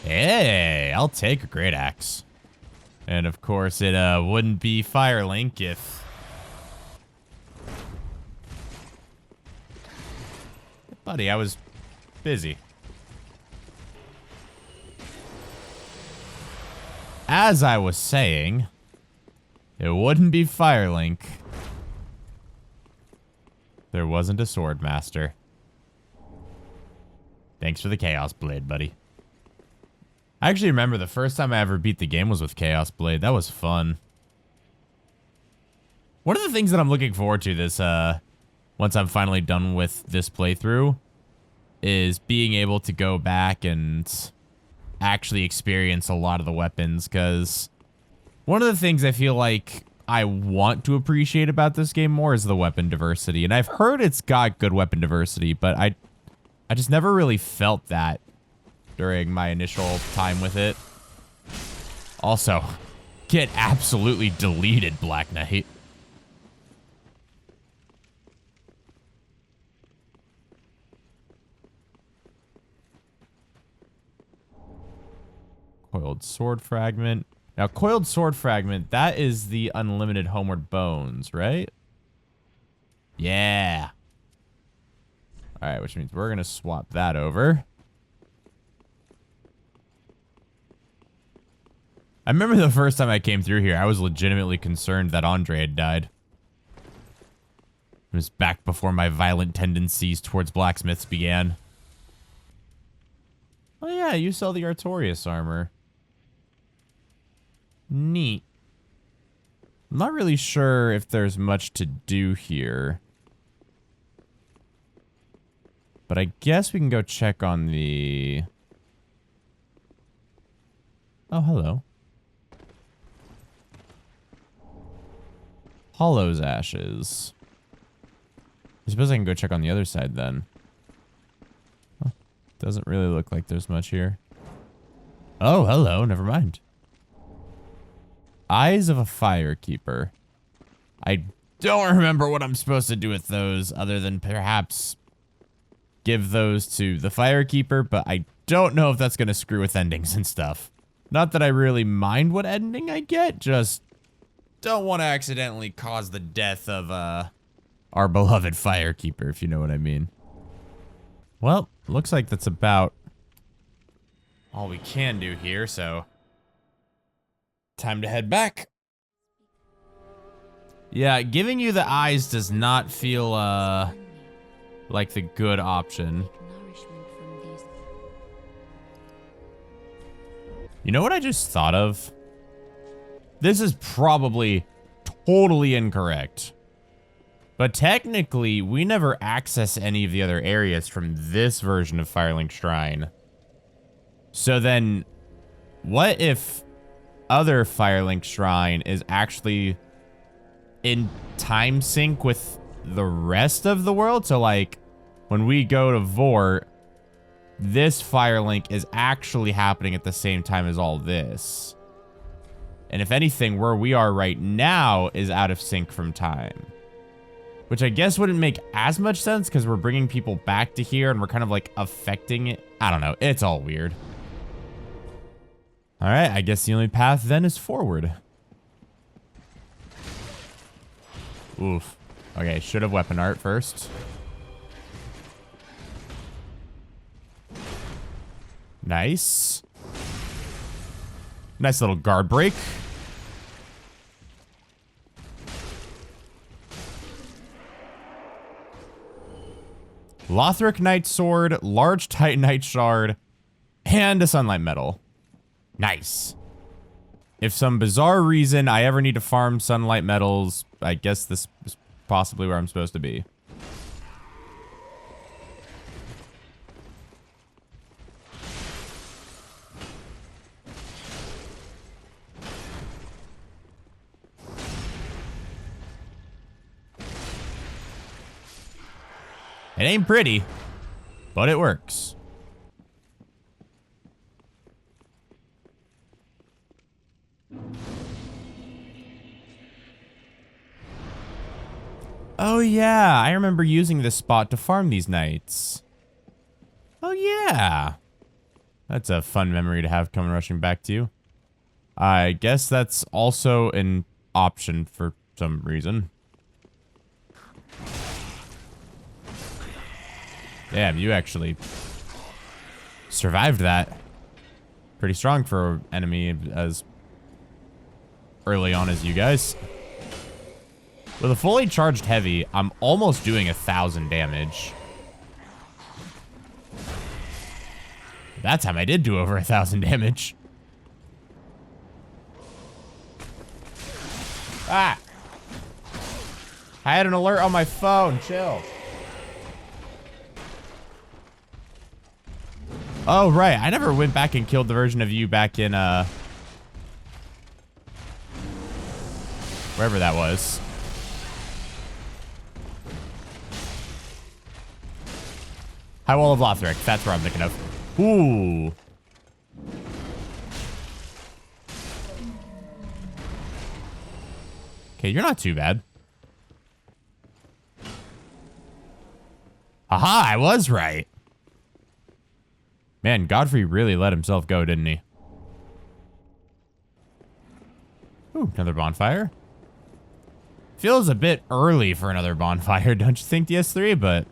Hey, I'll take a great axe. And of course, it wouldn't be Firelink if... Buddy, I was busy. As I was saying, it wouldn't be Firelink. There wasn't a sword master. Thanks for the Chaos Blade, buddy. I actually remember the first time I ever beat the game was with Chaos Blade. That was fun. One of the things that I'm looking forward to this, once I'm finally done with this playthrough, is being able to go back and actually experience a lot of the weapons, because one of the things I feel like I want to appreciate about this game more is the weapon diversity. And I've heard it's got good weapon diversity, but I just never really felt that during my initial time with it. Also, get absolutely deleted, Black Knight. Coiled Sword Fragment. Now, Coiled Sword Fragment, that is the unlimited Homeward Bones, right? Yeah. All right, which means we're going to swap that over. I remember the first time I came through here, I was legitimately concerned that Andre had died. It was back before my violent tendencies towards blacksmiths began. Oh yeah, you sell the Artorias armor. Neat. I'm not really sure if there's much to do here. But I guess we can go check on the... Oh, hello. Hollow's Ashes. I suppose I can go check on the other side then. Huh. Doesn't really look like there's much here. Oh, hello. Never mind. Eyes of a Firekeeper. I don't remember what I'm supposed to do with those other than perhaps give those to the Firekeeper, but I don't know if that's going to screw with endings and stuff. Not that I really mind what ending I get, just don't want to accidentally cause the death of our beloved Firekeeper, if you know what I mean. Well, looks like that's about all we can do here, so time to head back. Yeah, giving you the eyes does not feel, like the good option. You know what I just thought of? This is probably totally incorrect. But technically, we never access any of the other areas from this version of Firelink Shrine. So then, what if other Firelink Shrine is actually in time sync with the rest of the world? So like, when we go to Vort, this Firelink is actually happening at the same time as all this. And if anything, where we are right now is out of sync from time. Which I guess wouldn't make as much sense because we're bringing people back to here and we're kind of like affecting it. I don't know. It's all weird. All right. I guess the only path then is forward. Oof. Okay. Should have weapon art first. Nice. Nice little guard break. Lothric Knight Sword, large Titanite Shard, and a Sunlight Medal. Nice. If some bizarre reason I ever need to farm Sunlight Medals, I guess this is possibly where I'm supposed to be. It ain't pretty, but it works. Oh yeah, I remember using this spot to farm these knights. Oh yeah. That's a fun memory to have coming rushing back to you. I guess that's also an option for some reason. Damn, you actually survived that. Pretty strong for an enemy as early on as you guys. With a fully charged heavy, I'm almost doing 1,000 damage. That time I did do over 1,000 damage. Ah! I had an alert on my phone. Chill. Oh, right. I never went back and killed the version of you back in, wherever that was. High Wall of Lothric. That's where I'm thinking of. Ooh. Okay, you're not too bad. Aha, I was right. Man, Godfrey really let himself go, didn't he? Ooh, another bonfire. Feels a bit early for another bonfire, don't you think, DS3? But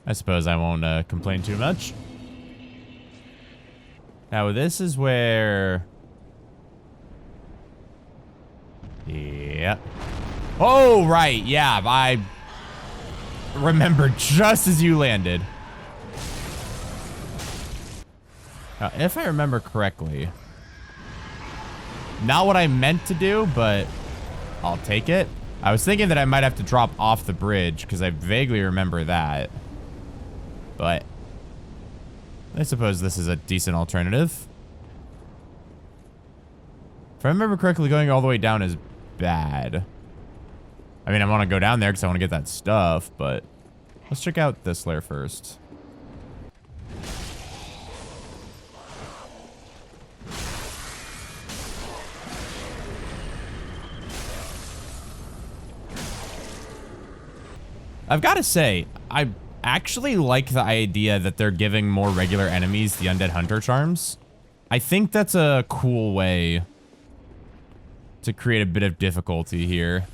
I suppose I won't complain too much. Now, this is where... Yeah. Oh, right. Yeah, I remembered just as you landed. Now, if I remember correctly, not what I meant to do, but I'll take it. I was thinking that I might have to drop off the bridge because I vaguely remember that. But I suppose this is a decent alternative. If I remember correctly, going all the way down is bad. I mean, I want to go down there because I want to get that stuff, but let's check out this lair first. I've got to say, I actually like the idea that they're giving more regular enemies the Undead Hunter charms. I think that's a cool way to create a bit of difficulty here.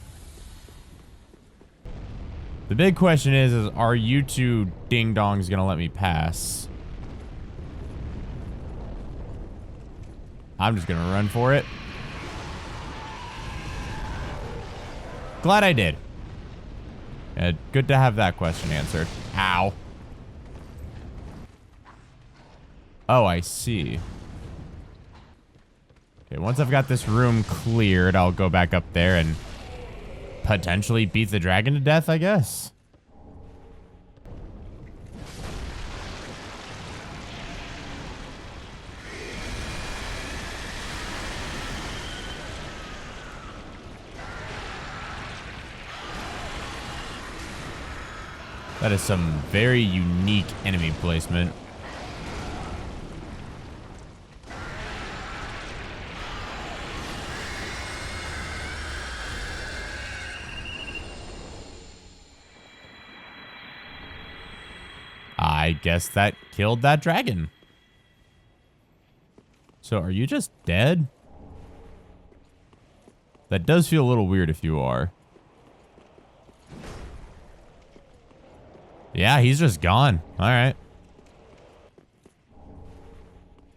The big question is are you two ding-dongs gonna let me pass? I'm just gonna run for it. Glad I did. Good to have that question answered. Ow. Oh, I see. Okay, once I've got this room cleared, I'll go back up there and potentially beat the dragon to death, I guess. That is some very unique enemy placement. I guess that killed that dragon. So are you just dead? That does feel a little weird if you are. Yeah, he's just gone. All right.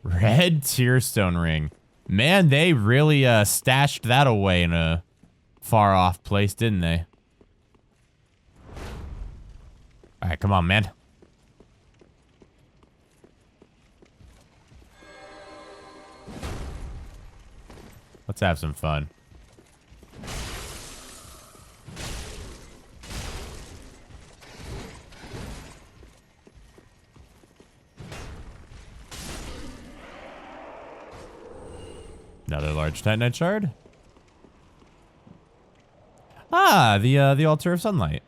Red Tearstone Ring. Man, they really stashed that away in a far off place, didn't they? All right, come on, man. Let's have some fun. Another large Titanite shard. Ah, the altar of sunlight.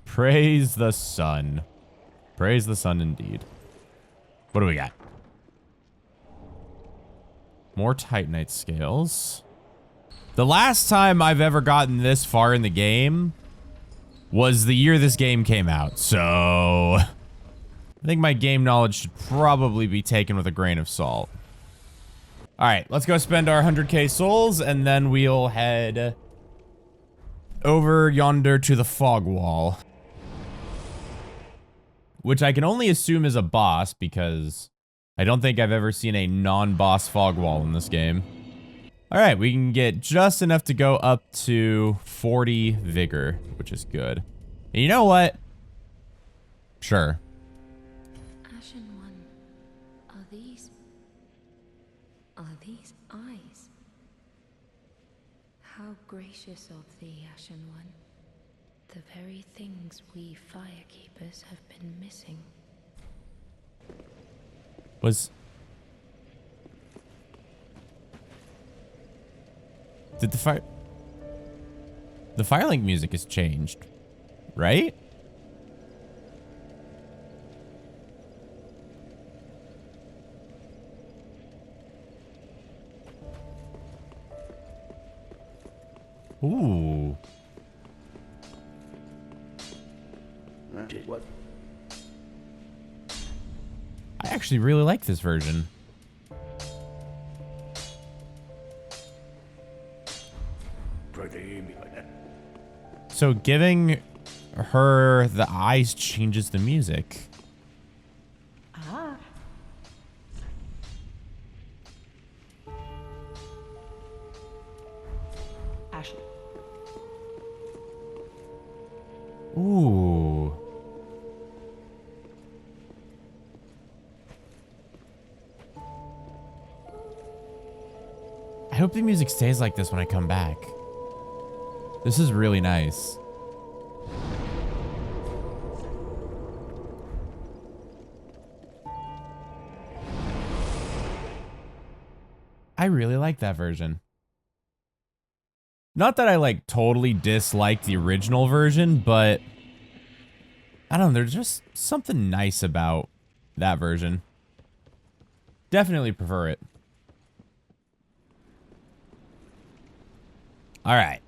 Praise the sun. Praise the sun indeed. What do we got? More Titanite scales. The last time I've ever gotten this far in the game was the year this game came out, so I think my game knowledge should probably be taken with a grain of salt. All right, let's go spend our 100k souls, and then we'll head over yonder to the fog wall, which I can only assume is a boss because I don't think I've ever seen a non-boss fog wall in this game. All right, we can get just enough to go up to 40 vigor, which is good. And you know what? Sure. Ashen One, are these eyes? How gracious of thee, Ashen One. The very things we firekeepers have been missing. Did the Firelink music has changed, right? Ooh. What? I actually really like this version. So giving her the eyes changes the music. Ah. Ashley. Ooh. I hope the music stays like this when I come back. This is really nice. I really like that version. Not that I like totally dislike the original version, but I don't know, there's just something nice about that version. Definitely prefer it. All right.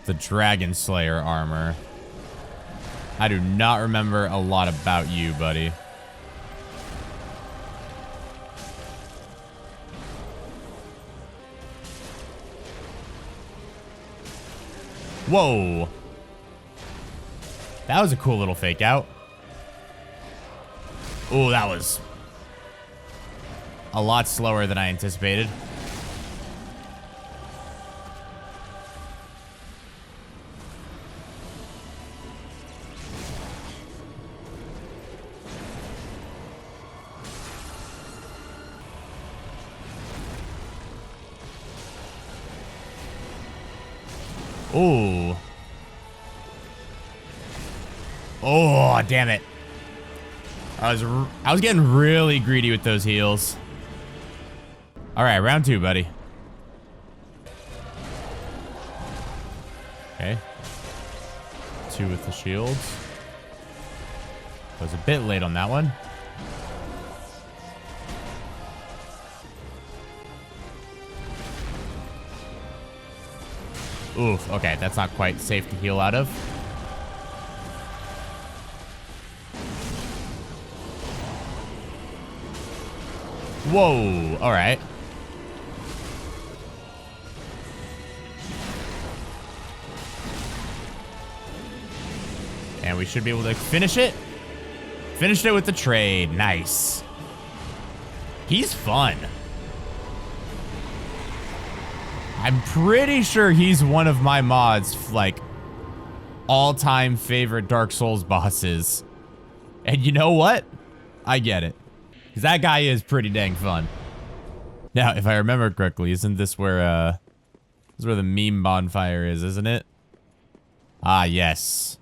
The Dragon Slayer armor. I do not remember a lot about you, buddy. Whoa. That was a cool little fake out. Oh, that was a lot slower than I anticipated. Oh. Oh, damn it. I was getting really greedy with those heals. All right, round 2, buddy. Okay. 2 with the shields. I was a bit late on that one. Oof, okay, that's not quite safe to heal out of. Whoa, all right. And we should be able to finish it. Finished it with the trade, nice. He's fun. I'm pretty sure he's one of my mods, like, all-time favorite Dark Souls bosses. And you know what? I get it. Because that guy is pretty dang fun. Now, if I remember correctly, isn't this where, this is where the meme bonfire is, isn't it? Ah, yes.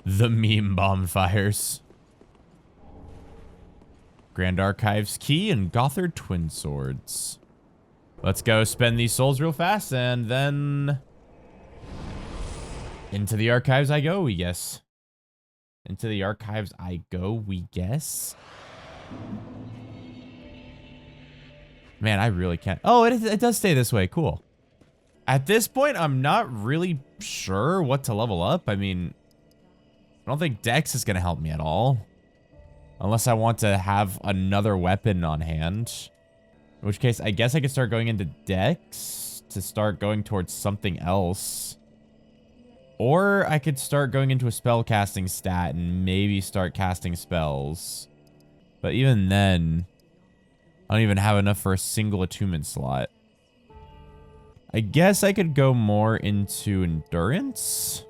The meme bonfires. Grand Archives Key and Gothard Twin Swords. Let's go spend these souls real fast and then into the archives I go, we guess. Into the archives I go, we guess. Man, I really can't. Oh, it does stay this way. Cool. At this point, I'm not really sure what to level up. I mean, I don't think Dex is going to help me at all. Unless I want to have another weapon on hand. In which case, I guess I could start going into Dex to start going towards something else. Or I could start going into a spell casting stat and maybe start casting spells. But even then, I don't even have enough for a single attunement slot. I guess I could go more into endurance.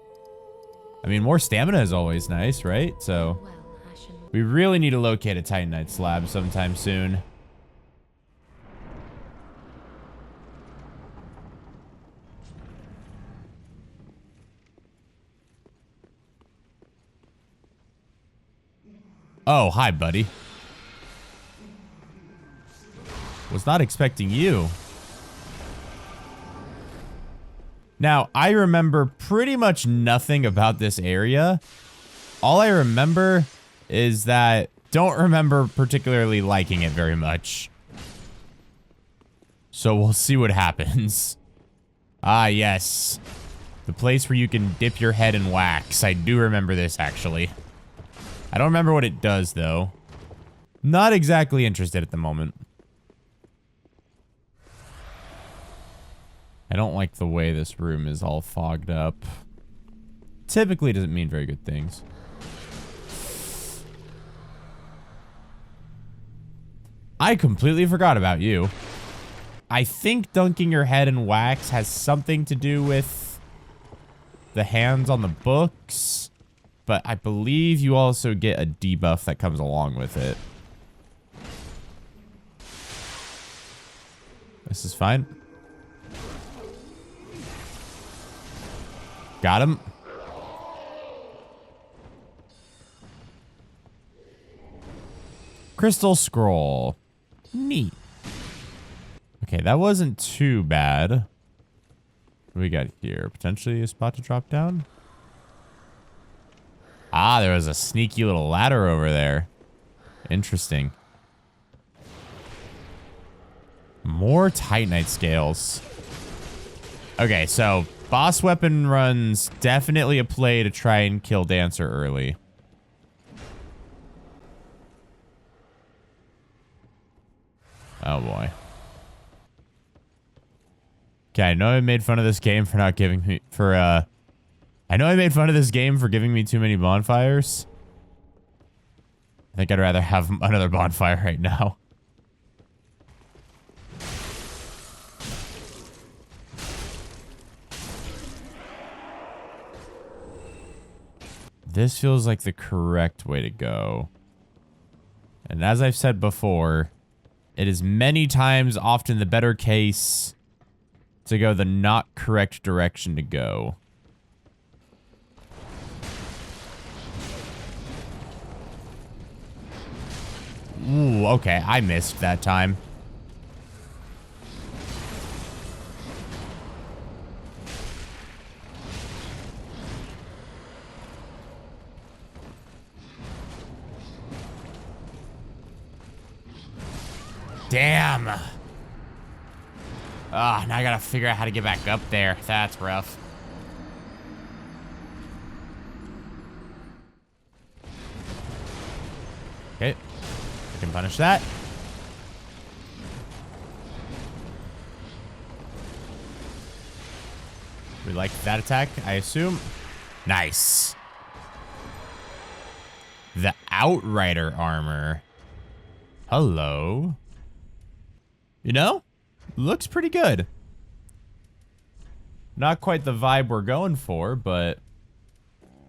I mean, more stamina is always nice, right? So we really need to locate a Titanite slab sometime soon. Oh, hi, buddy. Was not expecting you. Now, I remember pretty much nothing about this area. All I remember is that don't remember particularly liking it very much. So we'll see what happens. Ah, yes. The place where you can dip your head in wax. I do remember this, actually. I don't remember what it does, though. Not exactly interested at the moment. I don't like the way this room is all fogged up. Typically doesn't mean very good things. I completely forgot about you. I think dunking your head in wax has something to do with the hands on the books, but I believe you also get a debuff that comes along with it. This is fine. Got him. Crystal scroll. Neat. Okay, that wasn't too bad. What do we got here? Potentially a spot to drop down? Ah, there was a sneaky little ladder over there. Interesting. More Titanite scales. Okay, so boss weapon runs definitely a play to try and kill Dancer early. Oh boy. Okay, I know I made fun of this game for not giving me... I know I made fun of this game for giving me too many bonfires. I think I'd rather have another bonfire right now. This feels like the correct way to go. And as I've said before, it is many times often the better case to go the not correct direction to go. Ooh, okay, I missed that time. Damn. Ah, now I gotta figure out how to get back up there. That's rough. Okay. I can punish that. We like that attack, I assume. Nice. The Outrider armor. Hello. You know, looks pretty good. Not quite the vibe we're going for, but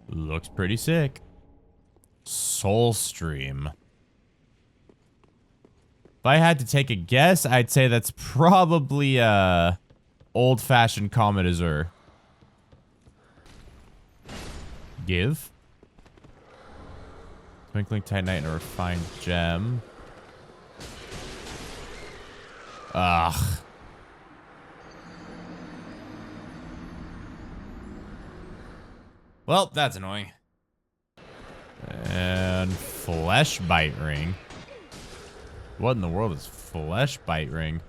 looks pretty sick. Soulstream. If I had to take a guess, I'd say that's probably old-fashioned Comet Azure. Give. Twinkling Titanite and a refined gem. Ugh. Well, that's annoying. And Flesh Bite Ring. What in the world is Flesh Bite Ring?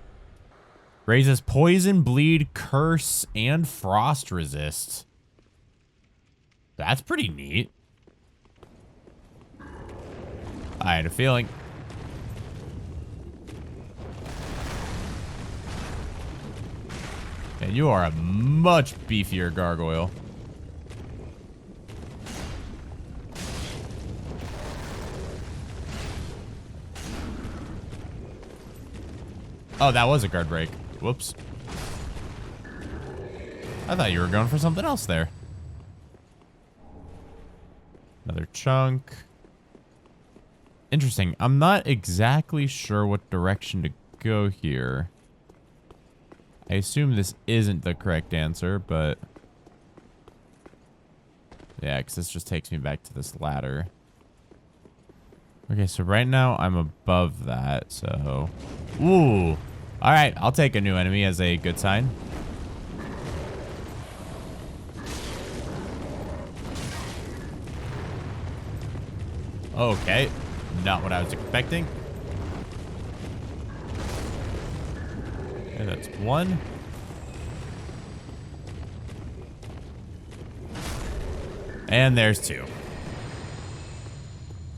Raises poison, bleed, curse, and frost resist. That's pretty neat. I had a feeling. And you are a much beefier gargoyle. Oh, that was a guard break. Whoops. I thought you were going for something else there. Another chunk. Interesting. I'm not exactly sure what direction to go here. I assume this isn't the correct answer, but... yeah, because this just takes me back to this ladder. Okay, so right now I'm above that, so... ooh! Alright, I'll take a new enemy as a good sign. Okay, not what I was expecting. Okay, that's one. And there's two.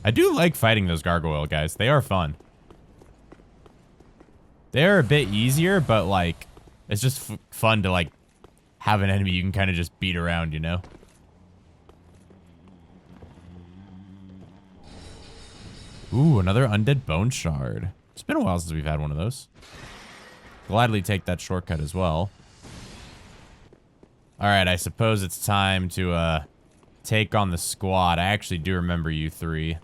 I do like fighting those gargoyle guys. They are fun. They're a bit easier, but like, it's just fun to like have an enemy you can kind of just beat around, you know? Ooh, another undead bone shard. It's been a while since we've had one of those. Gladly take that shortcut as well. All right, I suppose it's time to take on the squad. I actually do remember you three.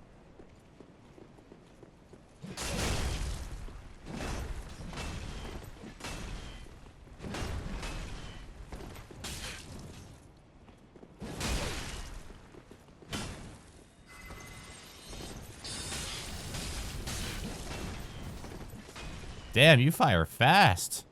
Damn, you fire fast.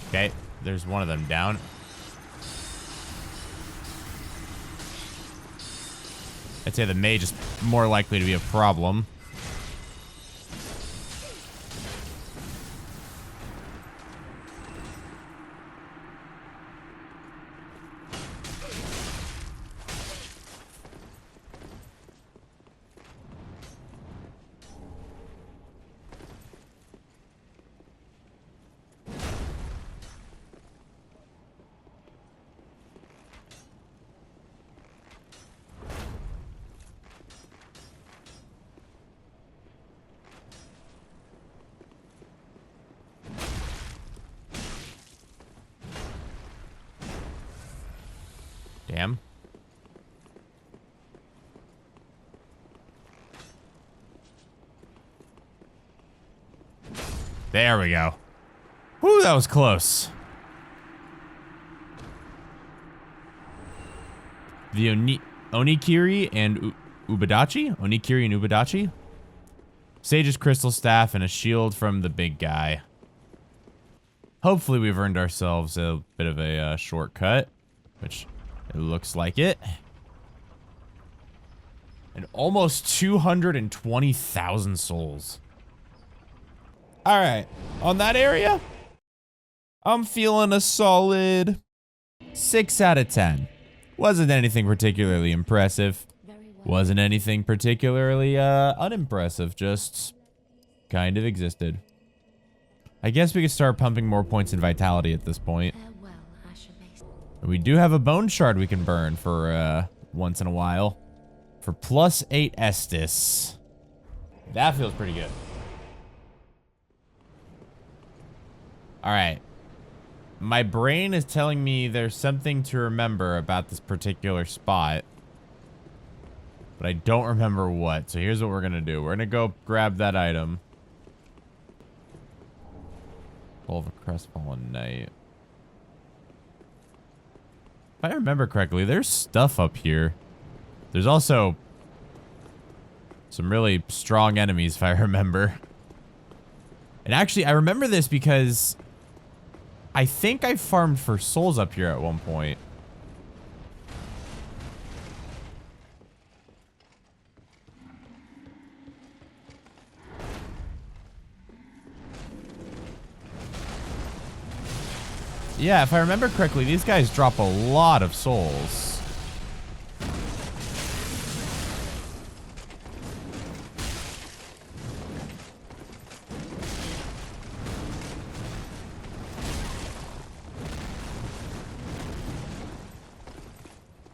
Okay, there's one of them down. I I'd say the mage is more likely to be a problem. Damn. There we go. Whew, that was close. The Onikiri and Ubadachi? Onikiri and Ubadachi? Sage's crystal staff and a shield from the big guy. Hopefully we've earned ourselves a bit of a shortcut, which it looks like it. And almost 220,000 souls. Alright, on that area, I'm feeling a solid 6 out of 10. Wasn't anything particularly impressive. Wasn't anything particularly unimpressive, just kind of existed. I guess we could start pumping more points in vitality at this point. We do have a bone shard we can burn for once in a while. For +8 Estus. That feels pretty good. Alright. My brain is telling me there's something to remember about this particular spot. But I don't remember what. So here's what we're going to do. We're going to go grab that item. Full of a crestfallen knight. If I remember correctly, there's stuff up here. There's also some really strong enemies, if I remember. And actually, I remember this because I think I farmed for souls up here at one point. Yeah, if I remember correctly, these guys drop a lot of souls.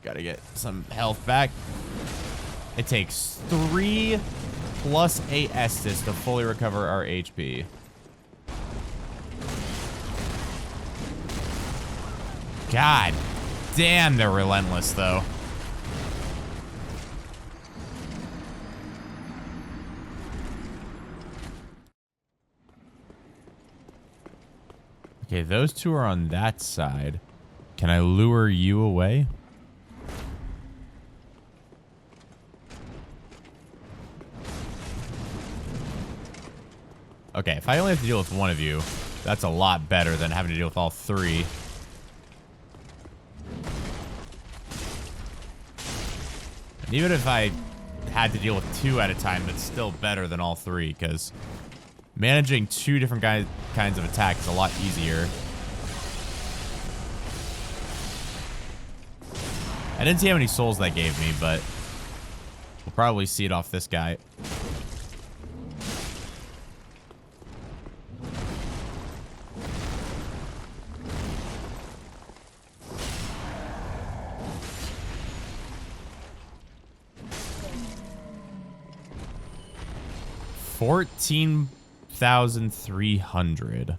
Gotta get some health back. It takes 3 plus 8 Estus to fully recover our HP. God damn, they're relentless, though. Okay, those two are on that side. Can I lure you away? Okay, if I only have to deal with one of you, that's a lot better than having to deal with all 3. And even if I had to deal with 2 at a time, that's still better than all 3, because managing 2 different kinds of attacks is a lot easier. I didn't see how many souls that gave me, but we'll probably see it off this guy. $14,300.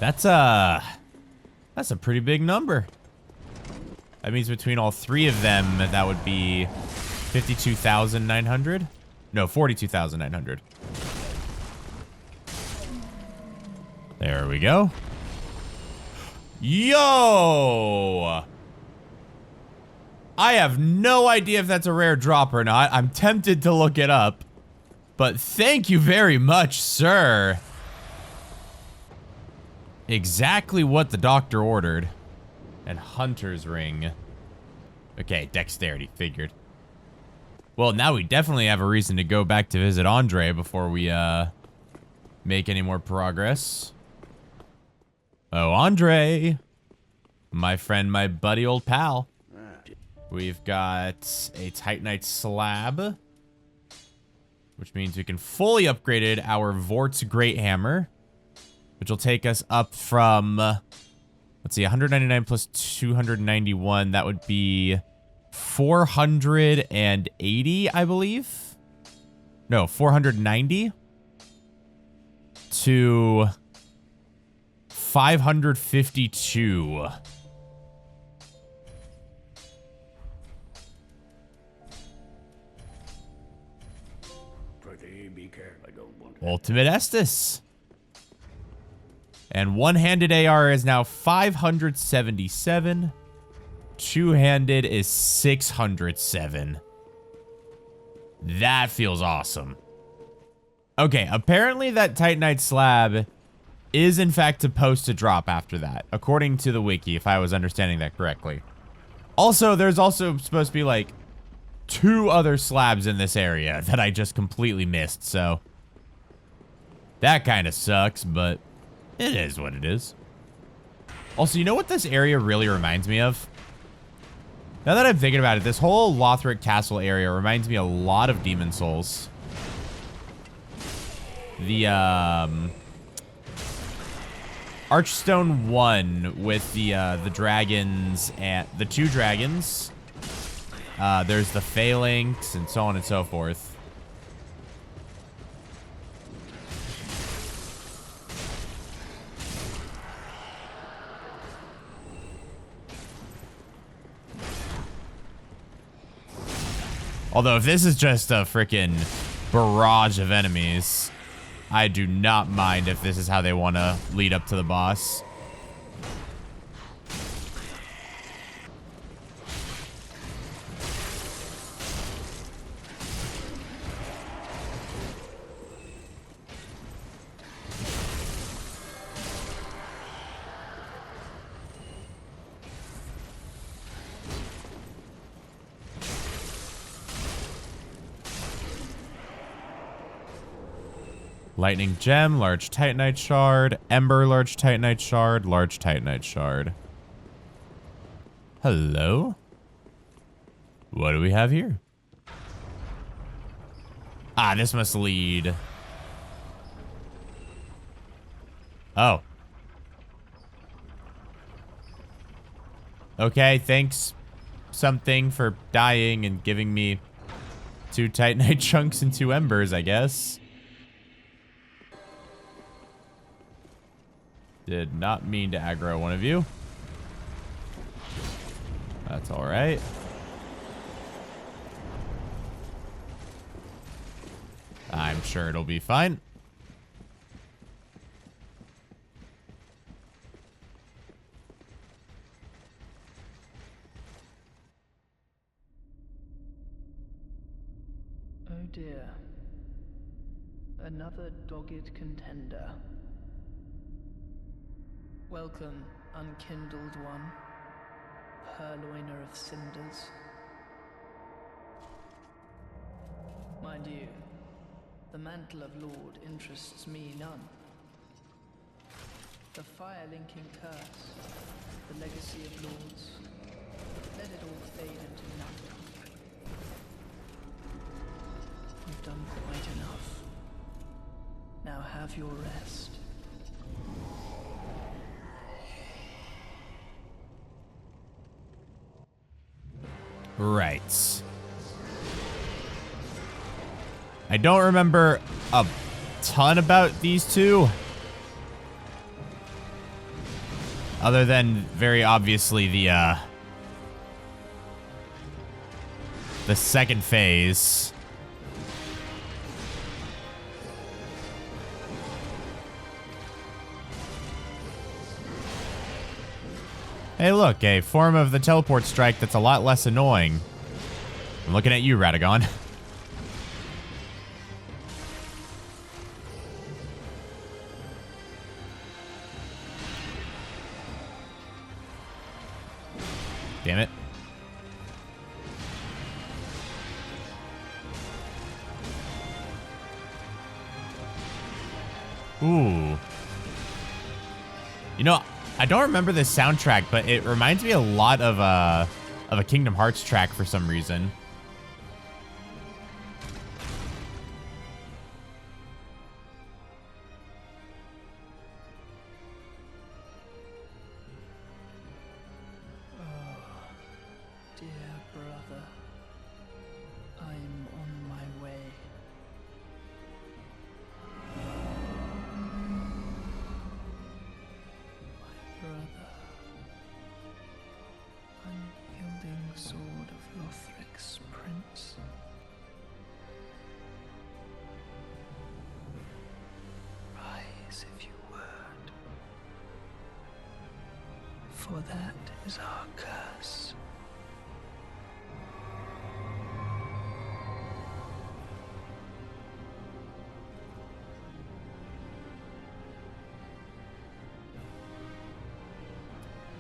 That's a pretty big number. That means between all 3 of them, that would be 52,900. No, 42,900. There we go. Yo! I have no idea if that's a rare drop or not. I'm tempted to look it up. But thank you very much, sir. Exactly what the doctor ordered. And Hunter's Ring. Okay, dexterity, figured. Well, now we definitely have a reason to go back to visit Andre before we, make any more progress. Oh, Andre. My friend, my buddy, old pal. We've got a Titanite slab, which means we can fully upgrade our Vort's Great Hammer, which will take us up from, let's see, 199 plus 291. That would be 480, I believe. No, 490 to 552. Ultimate Estus. And one-handed AR is now 577. Two-handed is 607. That feels awesome. Okay, apparently that Titanite slab is in fact supposed to drop after that, according to the wiki, if I was understanding that correctly. Also, there's also supposed to be like 2 other slabs in this area that I just completely missed, so that kind of sucks, but it is what it is. Also, you know what this area really reminds me of? Now that I'm thinking about it, this whole Lothric Castle area reminds me a lot of Demon Souls. The, Archstone 1 with the dragons and the 2 dragons. There's the Phalanx and so on and so forth. Although if this is just a freaking barrage of enemies, I do not mind if this is how they want to lead up to the boss. Lightning Gem, large Titanite shard, Ember, large Titanite shard, large Titanite shard. Hello? What do we have here? Ah, this must lead. Oh. Okay, thanks something for dying and giving me 2 Titanite chunks and 2 embers, I guess. Did not mean to aggro one of you. That's all right. I'm sure it'll be fine. Oh dear. Another dogged contender. Welcome, unkindled one, purloiner of cinders. Mind you, the mantle of Lord interests me none. The fire-linking curse, the legacy of lords, let it all fade into nothing. You've done quite enough. Now have your rest. Right. I don't remember a ton about these two. Other than very obviously the second phase. Hey, look, a form of the teleport strike that's a lot less annoying. I'm looking at you, Radagon. Damn it. Ooh. You know, I don't remember this soundtrack, but it reminds me a lot of a Kingdom Hearts track for some reason. Dear brother, I'm on my way. My brother, unyielding sword of Lothric's prince. Rise if you would, for that is our curse.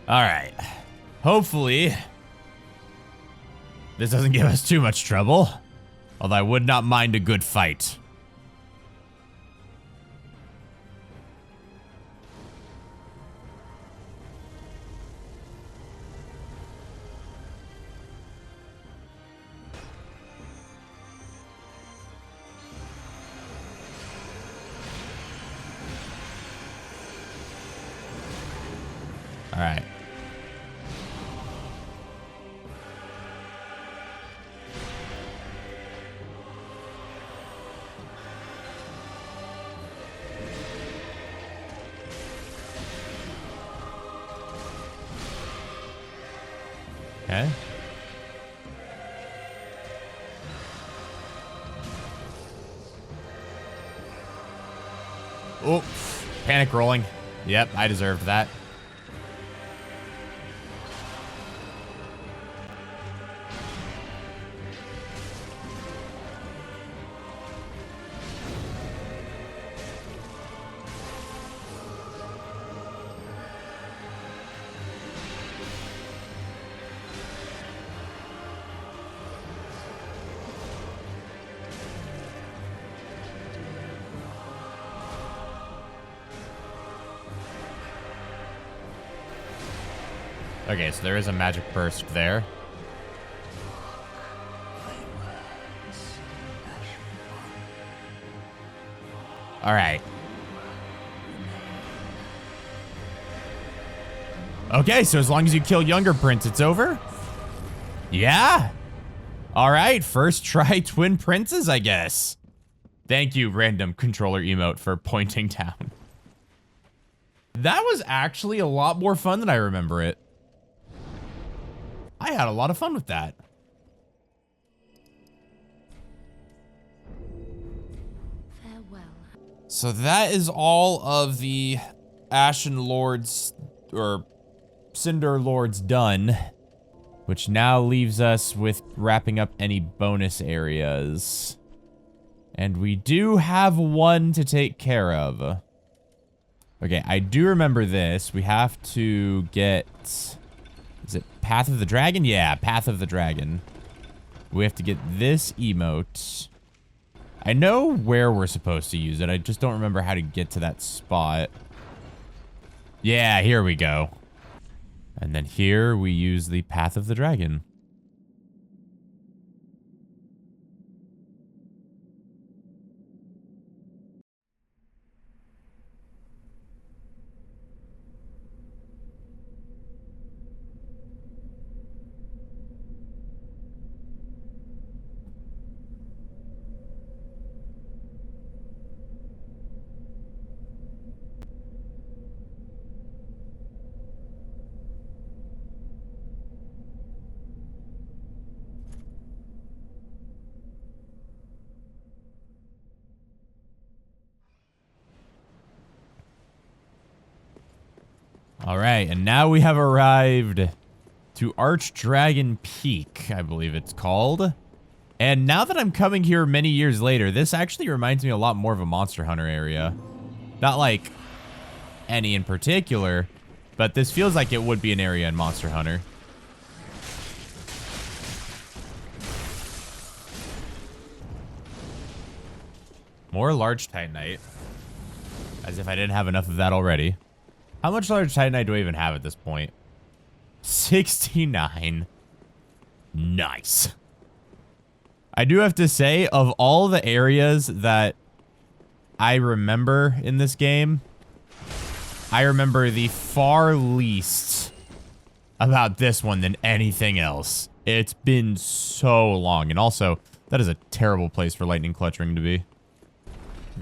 All right. Hopefully, this doesn't give us too much trouble. Although I would not mind a good fight. All right. Okay. Oh, panic rolling. Yep, I deserved that. Okay, so there is a magic burst there. All right. Okay, so as long as you kill Younger Prince, it's over? Yeah. All right, first try Twin Princes, I guess. Thank you, random controller emote, for pointing down. That was actually a lot more fun than I remember it. I had a lot of fun with that. Farewell. So that is all of the Ashen Lords, or Cinder Lords done, which now leaves us with wrapping up any bonus areas. And we do have one to take care of. Okay, I do remember this. We have to get... Is it Path of the Dragon? Yeah, Path of the Dragon. We have to get this emote. I know where we're supposed to use it. I just don't remember how to get to that spot. Yeah, here we go. And then here we use the Path of the Dragon. All right, and now we have arrived to Archdragon Peak, I believe it's called. And now that I'm coming here many years later, this actually reminds me a lot more of a Monster Hunter area. Not like any in particular, but this feels like it would be an area in Monster Hunter. More large Titanite. As if I didn't have enough of that already. How much large Titanite do I even have at this point? 69. Nice. I do have to say, of all the areas that I remember in this game, I remember the far least about this one than anything else. It's been so long. And also, that is a terrible place for lightning clutch ring to be.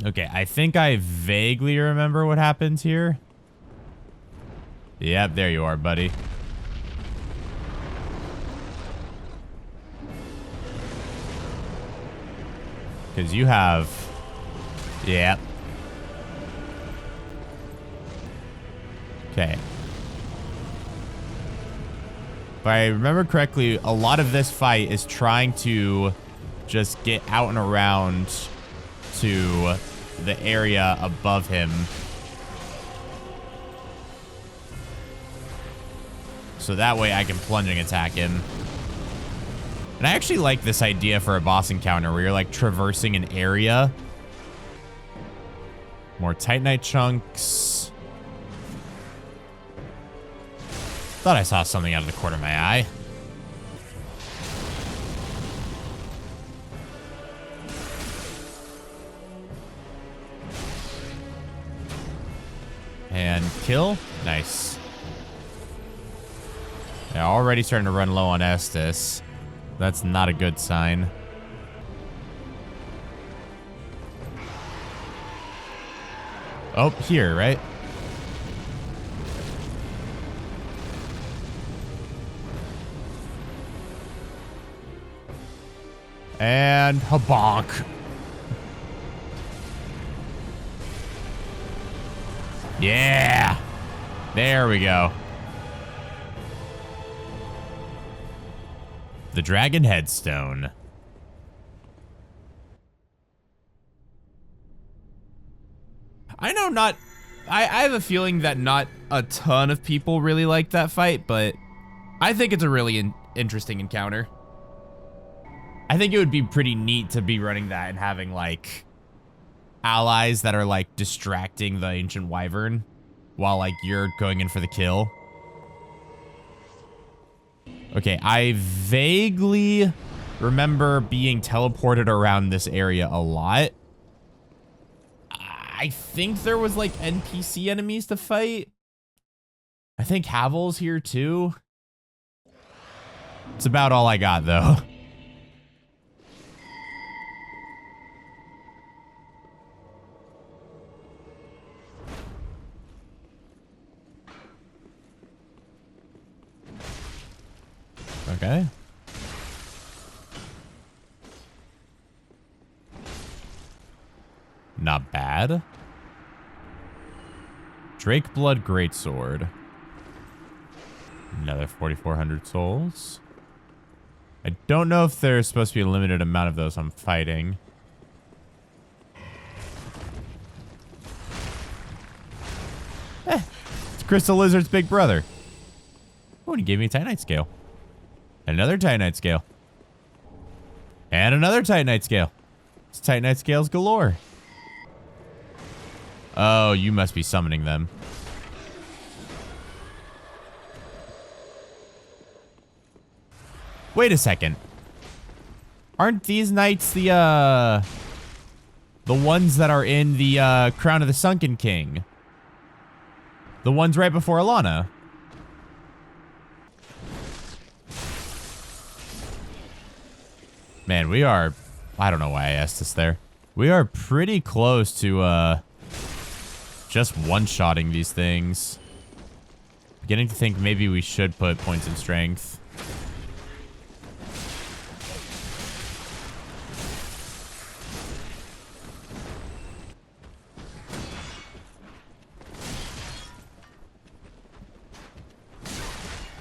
Okay, I think I vaguely remember what happens here. Yep, there you are, buddy. Because you have... Yep. Okay. If I remember correctly, a lot of this fight is trying to just get out and around to the area above him. So that way I can plunging attack him. And I actually like this idea for a boss encounter where you're like traversing an area. More Titanite chunks. Thought I saw something out of the corner of my eye. And kill. Nice. Yeah, already starting to run low on Estus. That's not a good sign. Oh, here, right? And a bonk. Yeah. There we go. The Dragon Headstone. I know not... I have a feeling that not a ton of people really like that fight, but I think it's a really interesting encounter. I think it would be pretty neat to be running that and having, like, allies that are, like, distracting the Ancient Wyvern while, like, you're going in for the kill. Okay, I vaguely remember being teleported around this area a lot. I think there was, like, NPC enemies to fight. I think Havel's here, too. It's about all I got, though. Okay. Not bad. Drake Blood Greatsword. Another 4,400 souls. I don't know if there's supposed to be a limited amount of those I'm fighting. It's Crystal Lizard's big brother. Oh, and he gave me a Titanite scale. Another Titanite scale. And another Titanite scale. It's Titanite scales galore. Oh, you must be summoning them. Wait a second. Aren't these knights the ones that are in the Crown of the Sunken King? The ones right before Alana? Man, we are... I don't know why I asked this there. We are pretty close to, just one-shotting these things. Beginning to think maybe we should put points in strength.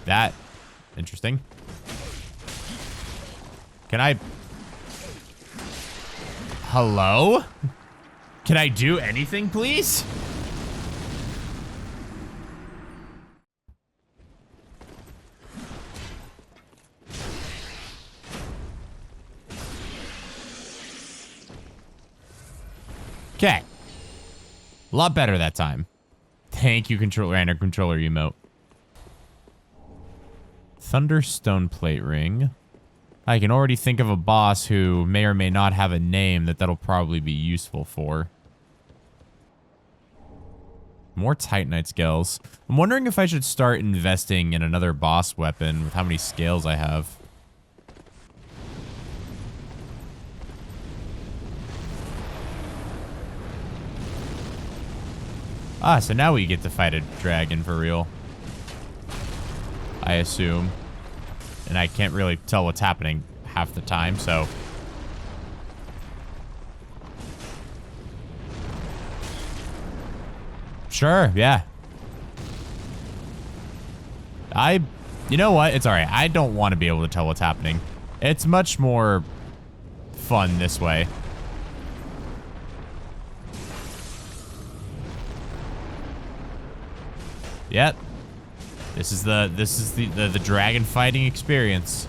That... interesting. Can I... Hello? Can I do anything, please? Okay. A lot better that time. Thank you, controller and controller emote. Thunderstone plate ring. I can already think of a boss who may or may not have a name that'll probably be useful for. More Titanite scales. I'm wondering if I should start investing in another boss weapon with how many scales I have. Ah, so now we get to fight a dragon for real. I assume. And I can't really tell what's happening half the time, so... Sure, yeah. You know what? It's alright. I don't want to be able to tell what's happening. It's much more fun this way. Yep. This is the dragon fighting experience.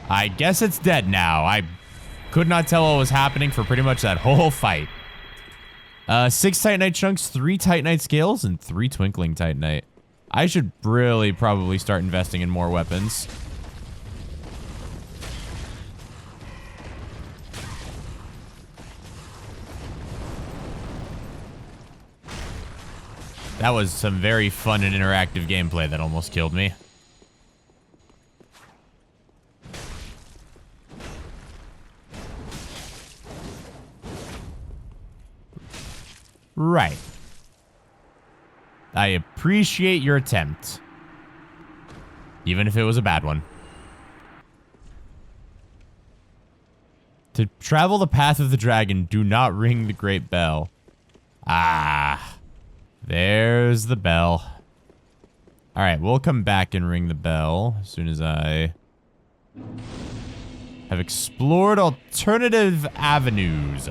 I guess it's dead now. I could not tell what was happening for pretty much that whole fight. 6 Titanite chunks, 3 Titanite scales, and 3 Twinkling Titanite. I should really probably start investing in more weapons. That was some very fun and interactive gameplay that almost killed me. Right. I appreciate your attempt. Even if it was a bad one. To travel the path of the dragon, do not ring the great bell. Ah. There's the bell. Alright, we'll come back and ring the bell as soon as I have explored alternative avenues.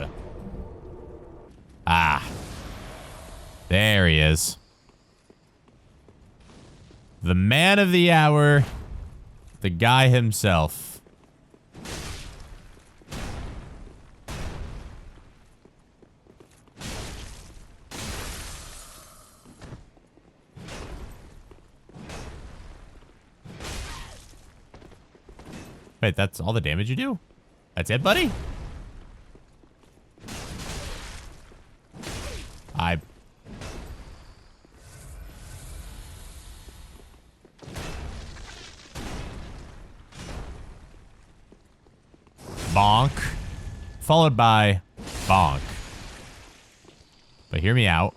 Ah. There he is. The man of the hour. The guy himself. Wait, that's all the damage you do? That's it, buddy? Bonk. Followed by bonk. But hear me out.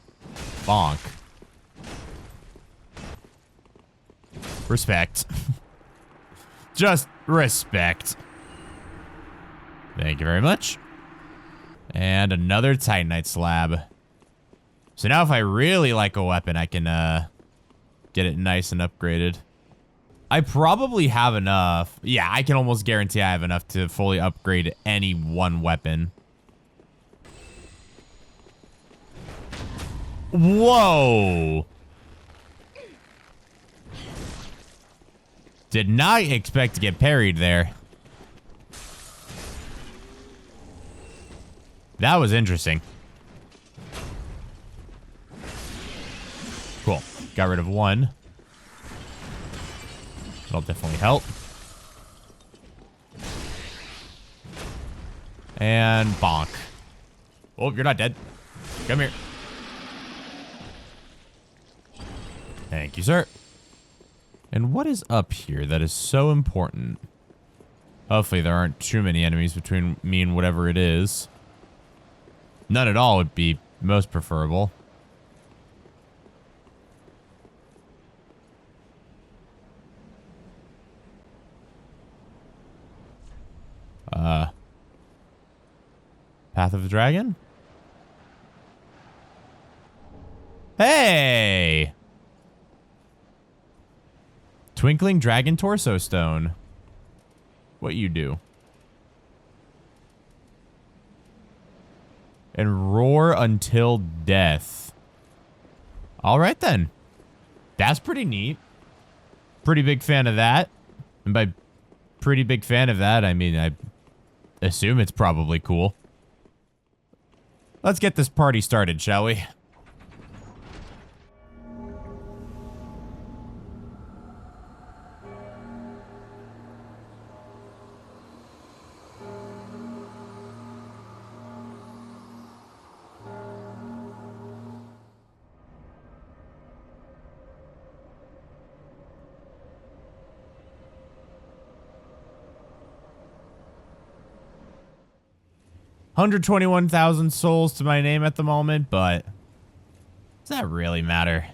Bonk. Respect. Just respect. Thank you very much. And another Titanite slab. So now if I really like a weapon, I can get it nice and upgraded. I probably have enough. Yeah, I can almost guarantee I have enough to fully upgrade any one weapon. Whoa. Did not expect to get parried there. That was interesting. Cool. Got rid of one. That'll definitely help. And bonk. Oh, you're not dead. Come here. Thank you, sir. And what is up here that is so important? Hopefully there aren't too many enemies between me and whatever it is. None at all would be most preferable. Path of the Dragon? Hey! Twinkling Dragon Torso Stone. What you do? And roar until death. Alright then. That's pretty neat. Pretty big fan of that. And by pretty big fan of that, I mean, I assume it's probably cool. Let's get this party started, shall we? $121,000 souls to my name at the moment, but does that really matter?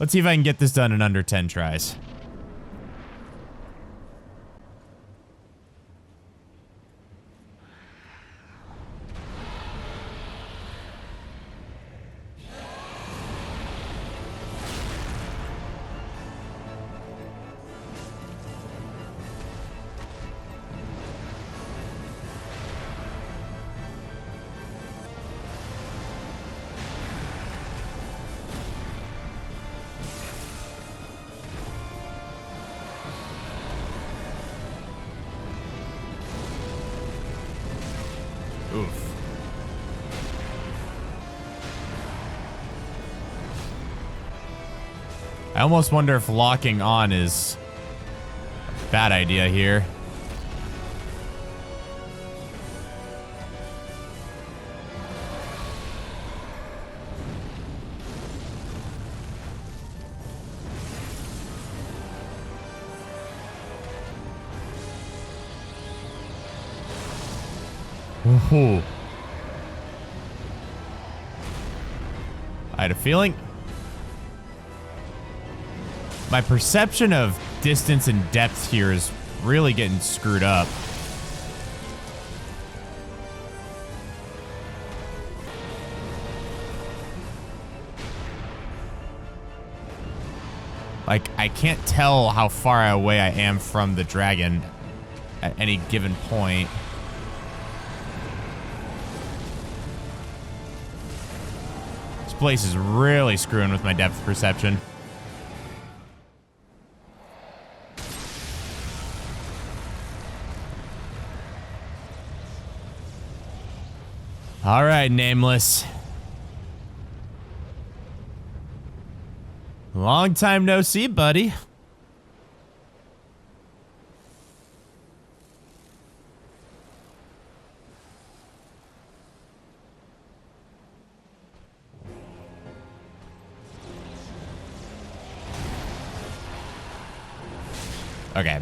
Let's see if I can get this done in under 10 tries. Oof. I almost wonder if locking on is a bad idea here. Ooh. I had a feeling. My perception of distance and depth here is really getting screwed up. Like, I can't tell how far away I am from the dragon at any given point. This place is really screwing with my depth perception. All right, Nameless. Long time no see, buddy. Okay.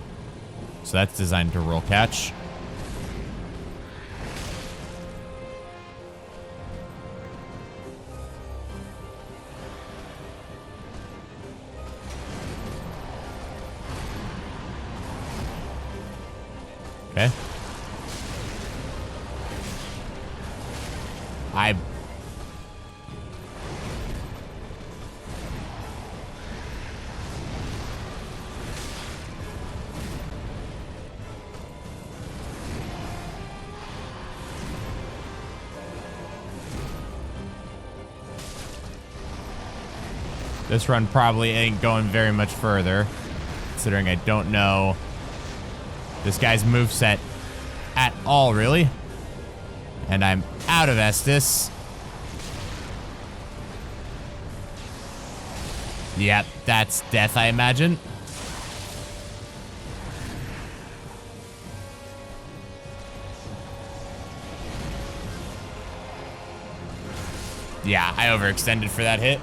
So that's designed to roll catch. Okay. This run probably ain't going very much further, considering I don't know this guy's moveset at all, really. And I'm out of Estus. Yep, that's death, I imagine. Yeah, I overextended for that hit.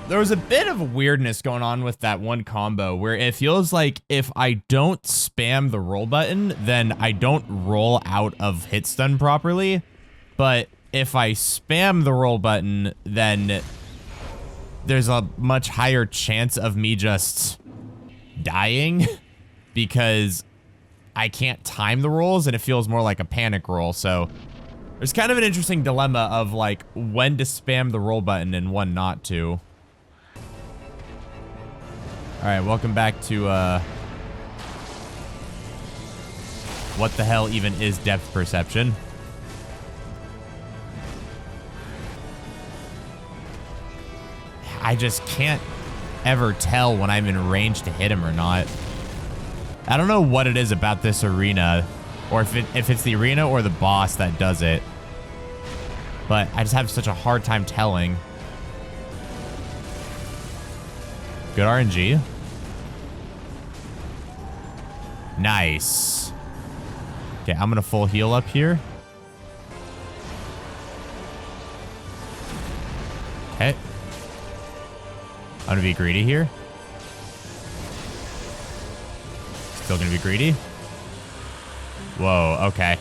There was a bit of weirdness going on with that one combo where it feels like if I don't spam the roll button, then I don't roll out of hit stun properly. But if I spam the roll button, then there's a much higher chance of me just dying because I can't time the rolls and it feels more like a panic roll. So there's kind of an interesting dilemma of like when to spam the roll button and when not to. All right, welcome back to what the hell even is depth perception? I just can't ever tell when I'm in range to hit him or not. I don't know what it is about this arena Or if it's the arena or the boss that does it. But I just have such a hard time telling. Good RNG. Nice. Okay, I'm gonna full heal up here. Okay. I'm gonna be greedy here. Still gonna be greedy. Whoa, okay.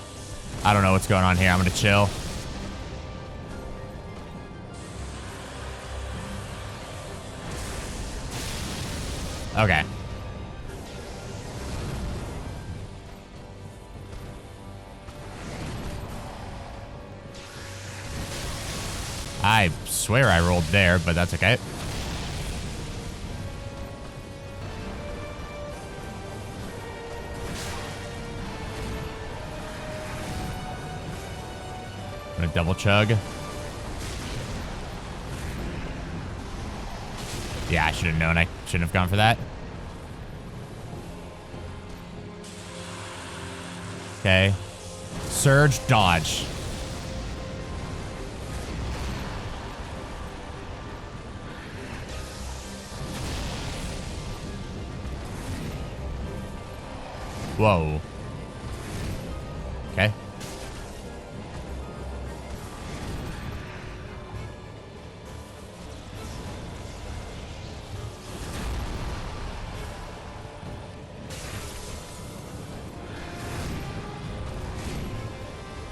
I don't know what's going on here. I'm gonna chill. Okay. I swear I rolled there, but that's okay. I'm gonna double chug. Yeah, I should have known. I shouldn't have gone for that. Okay. Surge, dodge. Whoa. Okay.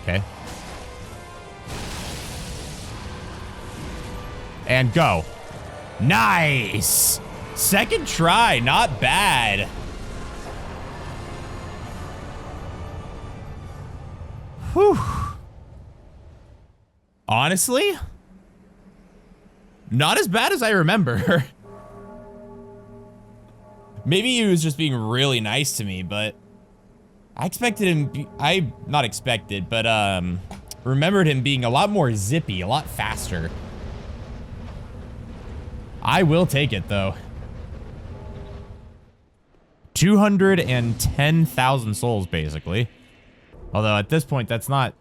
Okay. And go. Nice. Second try. Not bad. Whew. Honestly, not as bad as I remember. Maybe he was just being really nice to me, but I expected him, not expected, but remembered him being a lot more zippy, a lot faster. I will take it though. 210,000 souls basically. Although at this point, that's not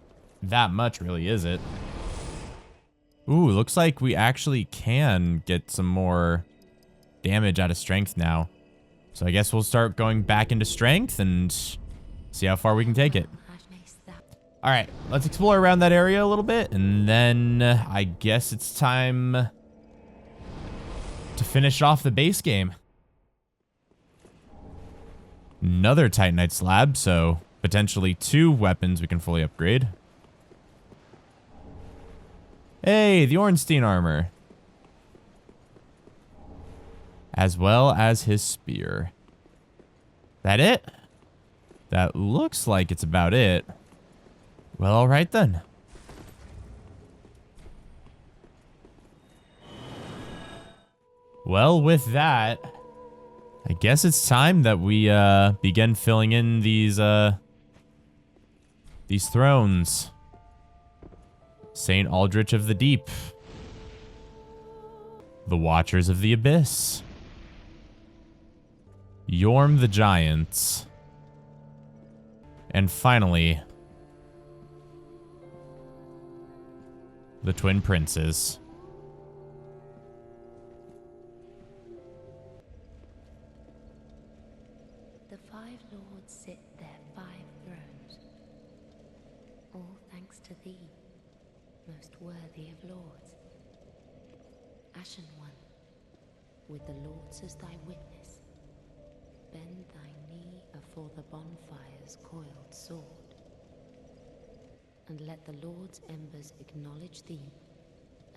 that much really, is it? Ooh, looks like we actually can get some more damage out of strength now. So I guess we'll start going back into strength and see how far we can take it. All right, let's explore around that area a little bit. And then I guess it's time to finish off the base game. Another Titanite slab, so potentially 2 weapons we can fully upgrade. Hey, the Ornstein armor. As well as his spear. That it? That looks like it's about it. Well, alright then. Well, with that, I guess it's time that we begin filling in these thrones. Saint Aldrich of the Deep. The Watchers of the Abyss. Yhorm the Giant. And finally, the Twin Princes. The 5 lords sit their 5 thrones, all thanks to thee, most worthy of lords. Ashen One, with the lords as thy witness, bend thy knee afore the bonfire's coiled sword, and let the lord's embers acknowledge thee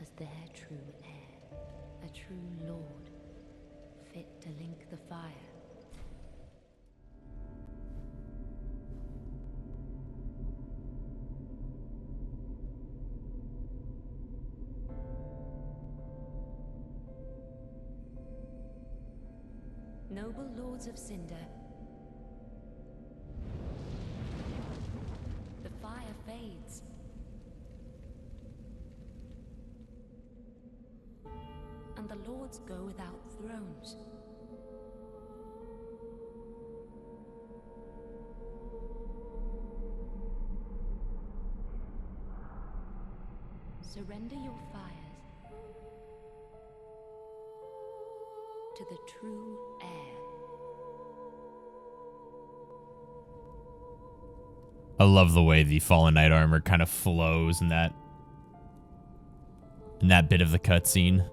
as their true heir, a true lord, fit to link the fire. Noble lords of Cinder, the fire fades. And the lords go without thrones. Surrender your fires to the true air. I love the way the Fallen Knight armor kind of flows in that bit of the cutscene.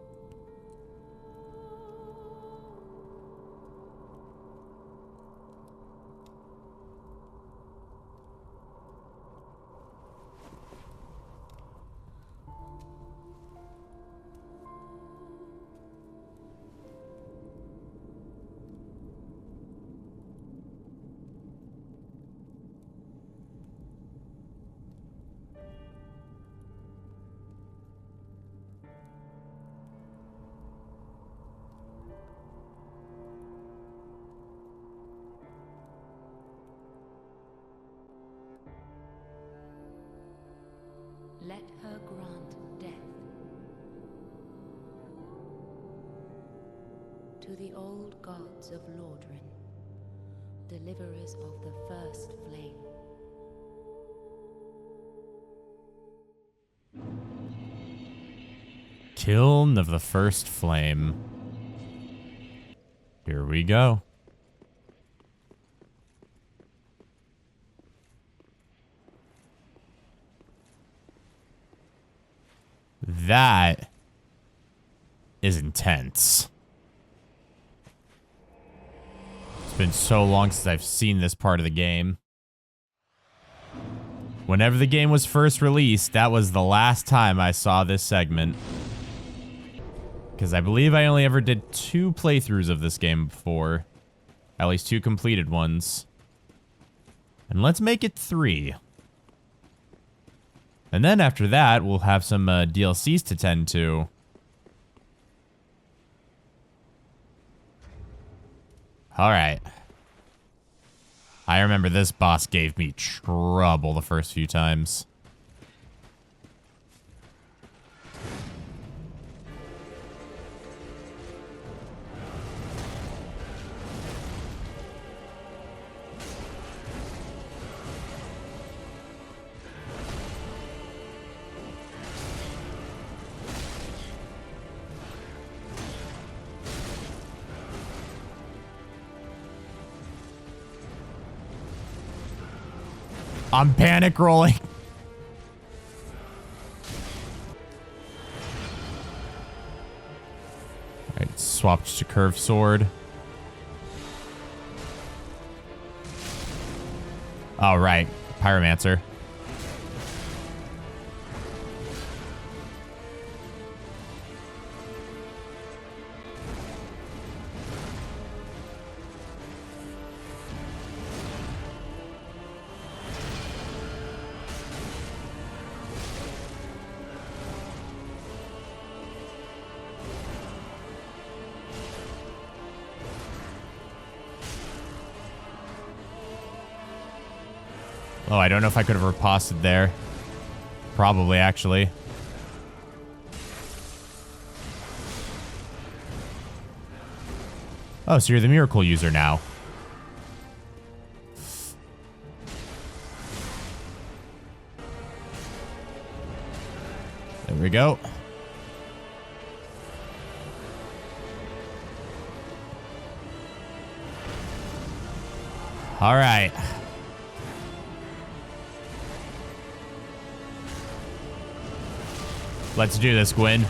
Let her grant death to the old gods of Lordran, deliverers of the first flame. Kiln of the First Flame. Here we go. That is intense. It's been so long since I've seen this part of the game. Whenever the game was first released, that was the last time I saw this segment. Because I believe I only ever did 2 playthroughs of this game before. At least 2 completed ones. And let's make it 3. And then after that, we'll have some DLCs to tend to. Alright. I remember this boss gave me trouble the first few times. I'm panic rolling. Alright, swapped to curved sword. Oh, right. Pyromancer. Oh, I don't know if I could have riposted there. Probably, actually. Oh, so you're the miracle user now. There we go. All right. Let's do this, Gwyn.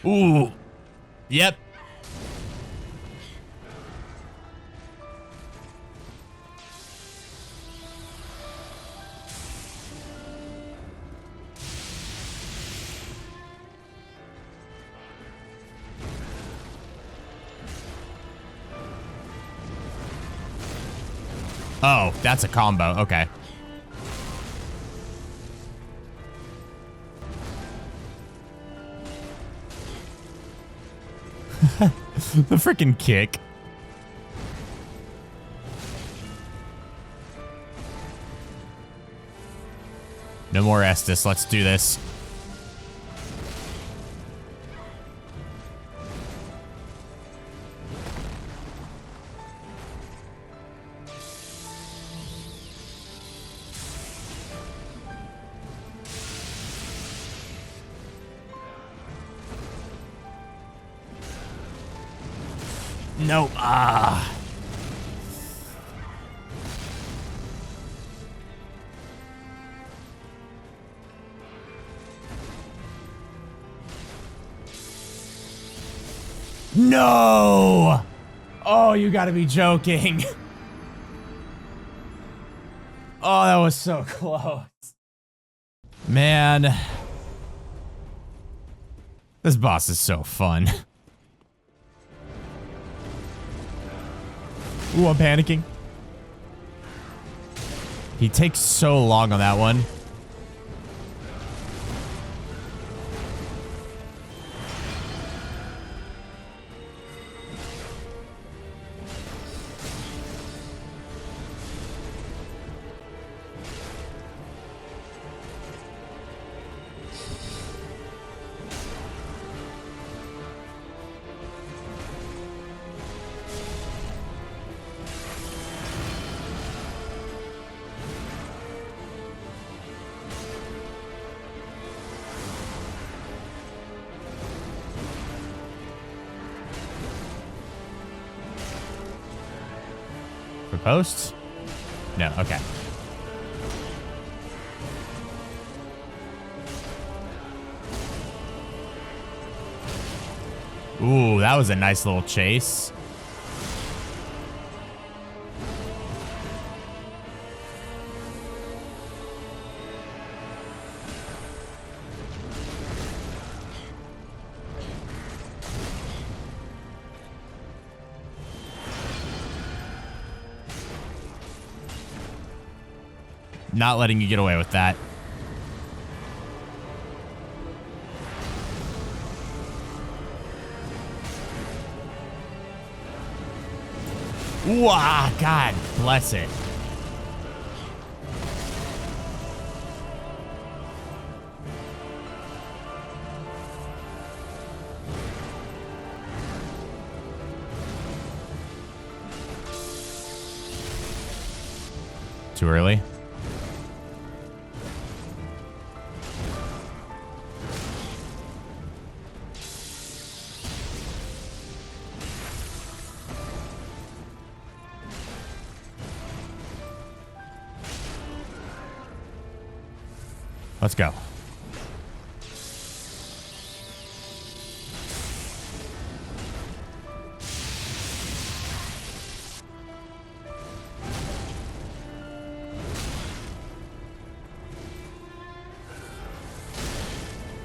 Ooh. Yep. Oh, that's a combo. Okay. The freaking kick. No more Estus. Let's do this. Nope. Ah. No! Oh, you gotta be joking. Oh, that was so close. Man. This boss is so fun. Ooh, I'm panicking. He takes so long on that one. Posts? No, okay. Ooh, that was a nice little chase. Not letting you get away with that. Wow, God bless it. Too early? Let's go.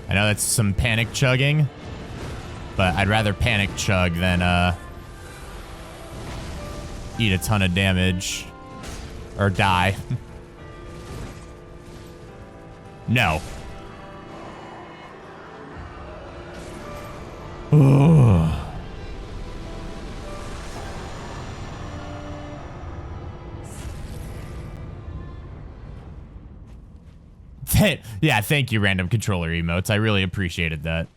I know that's some panic chugging, but I'd rather panic chug than eat a ton of damage or die. No. Yeah, thank you, random controller emotes. I really appreciated that.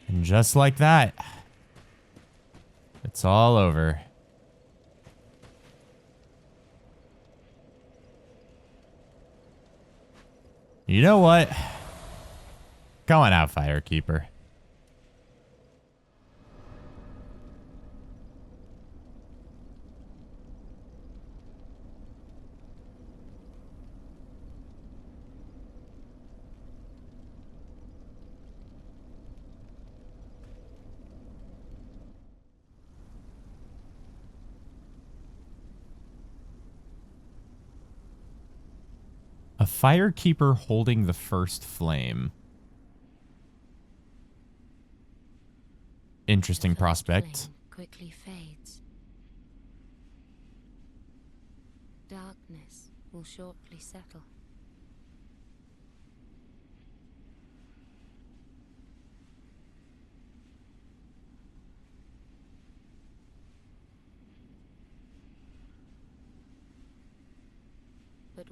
And just like that, it's all over. You know what? Come on out, Firekeeper. A Firekeeper holding the first flame. Interesting prospect. Flame quickly fades. Darkness will shortly settle.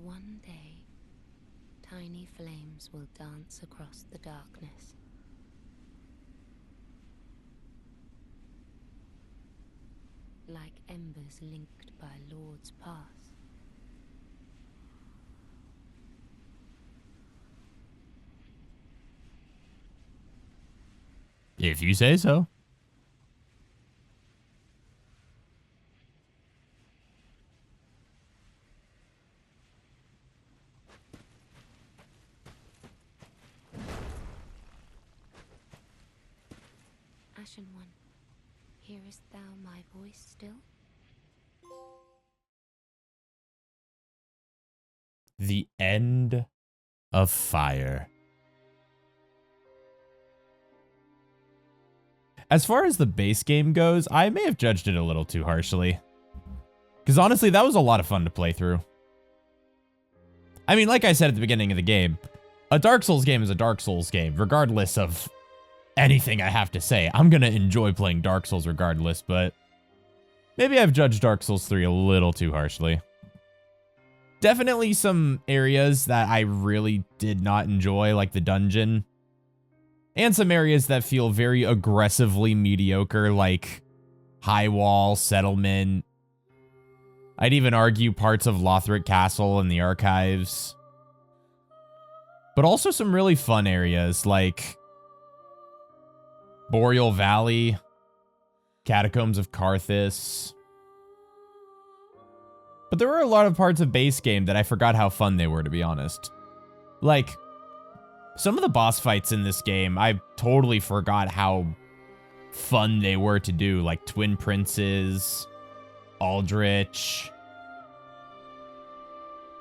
one day, tiny flames will dance across the darkness. Like embers linked by Lord's path. If you say so. Ashen One, hearest thou my voice still? The end of fire. As far as the base game goes, I may have judged it a little too harshly. Because honestly, that was a lot of fun to play through. I mean, like I said at the beginning of the game, a Dark Souls game is a Dark Souls game, regardless of anything I have to say. I'm going to enjoy playing Dark Souls regardless, but maybe I've judged Dark Souls 3 a little too harshly. Definitely some areas that I really did not enjoy, like the dungeon. And some areas that feel very aggressively mediocre, like High Wall, Settlement. I'd even argue parts of Lothric Castle and the Archives. But also some really fun areas, like Boreal Valley, Catacombs of Karthus. But there were a lot of parts of base game that I forgot how fun they were, to be honest. Like, some of the boss fights in this game, I totally forgot how fun they were to do, like Twin Princes, Aldrich,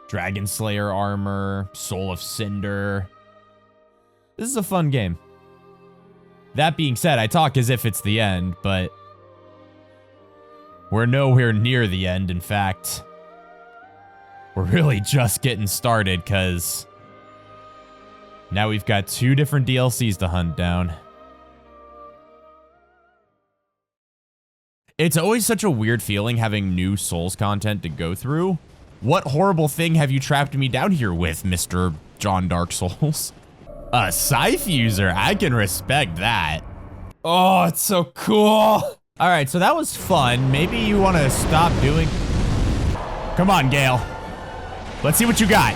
Dragon Slayer armor, Soul of Cinder. This is a fun game. That being said, I talk as if it's the end, but we're nowhere near the end. In fact, we're really just getting started, because now we've got 2 different DLCs to hunt down. It's always such a weird feeling having new Souls content to go through. What horrible thing have you trapped me down here with, Mr. John Dark Souls? A scythe user, I can respect that. Oh, it's so cool. All right, so that was fun. Maybe you want to stop doing... Come on, Gale. Let's see what you got.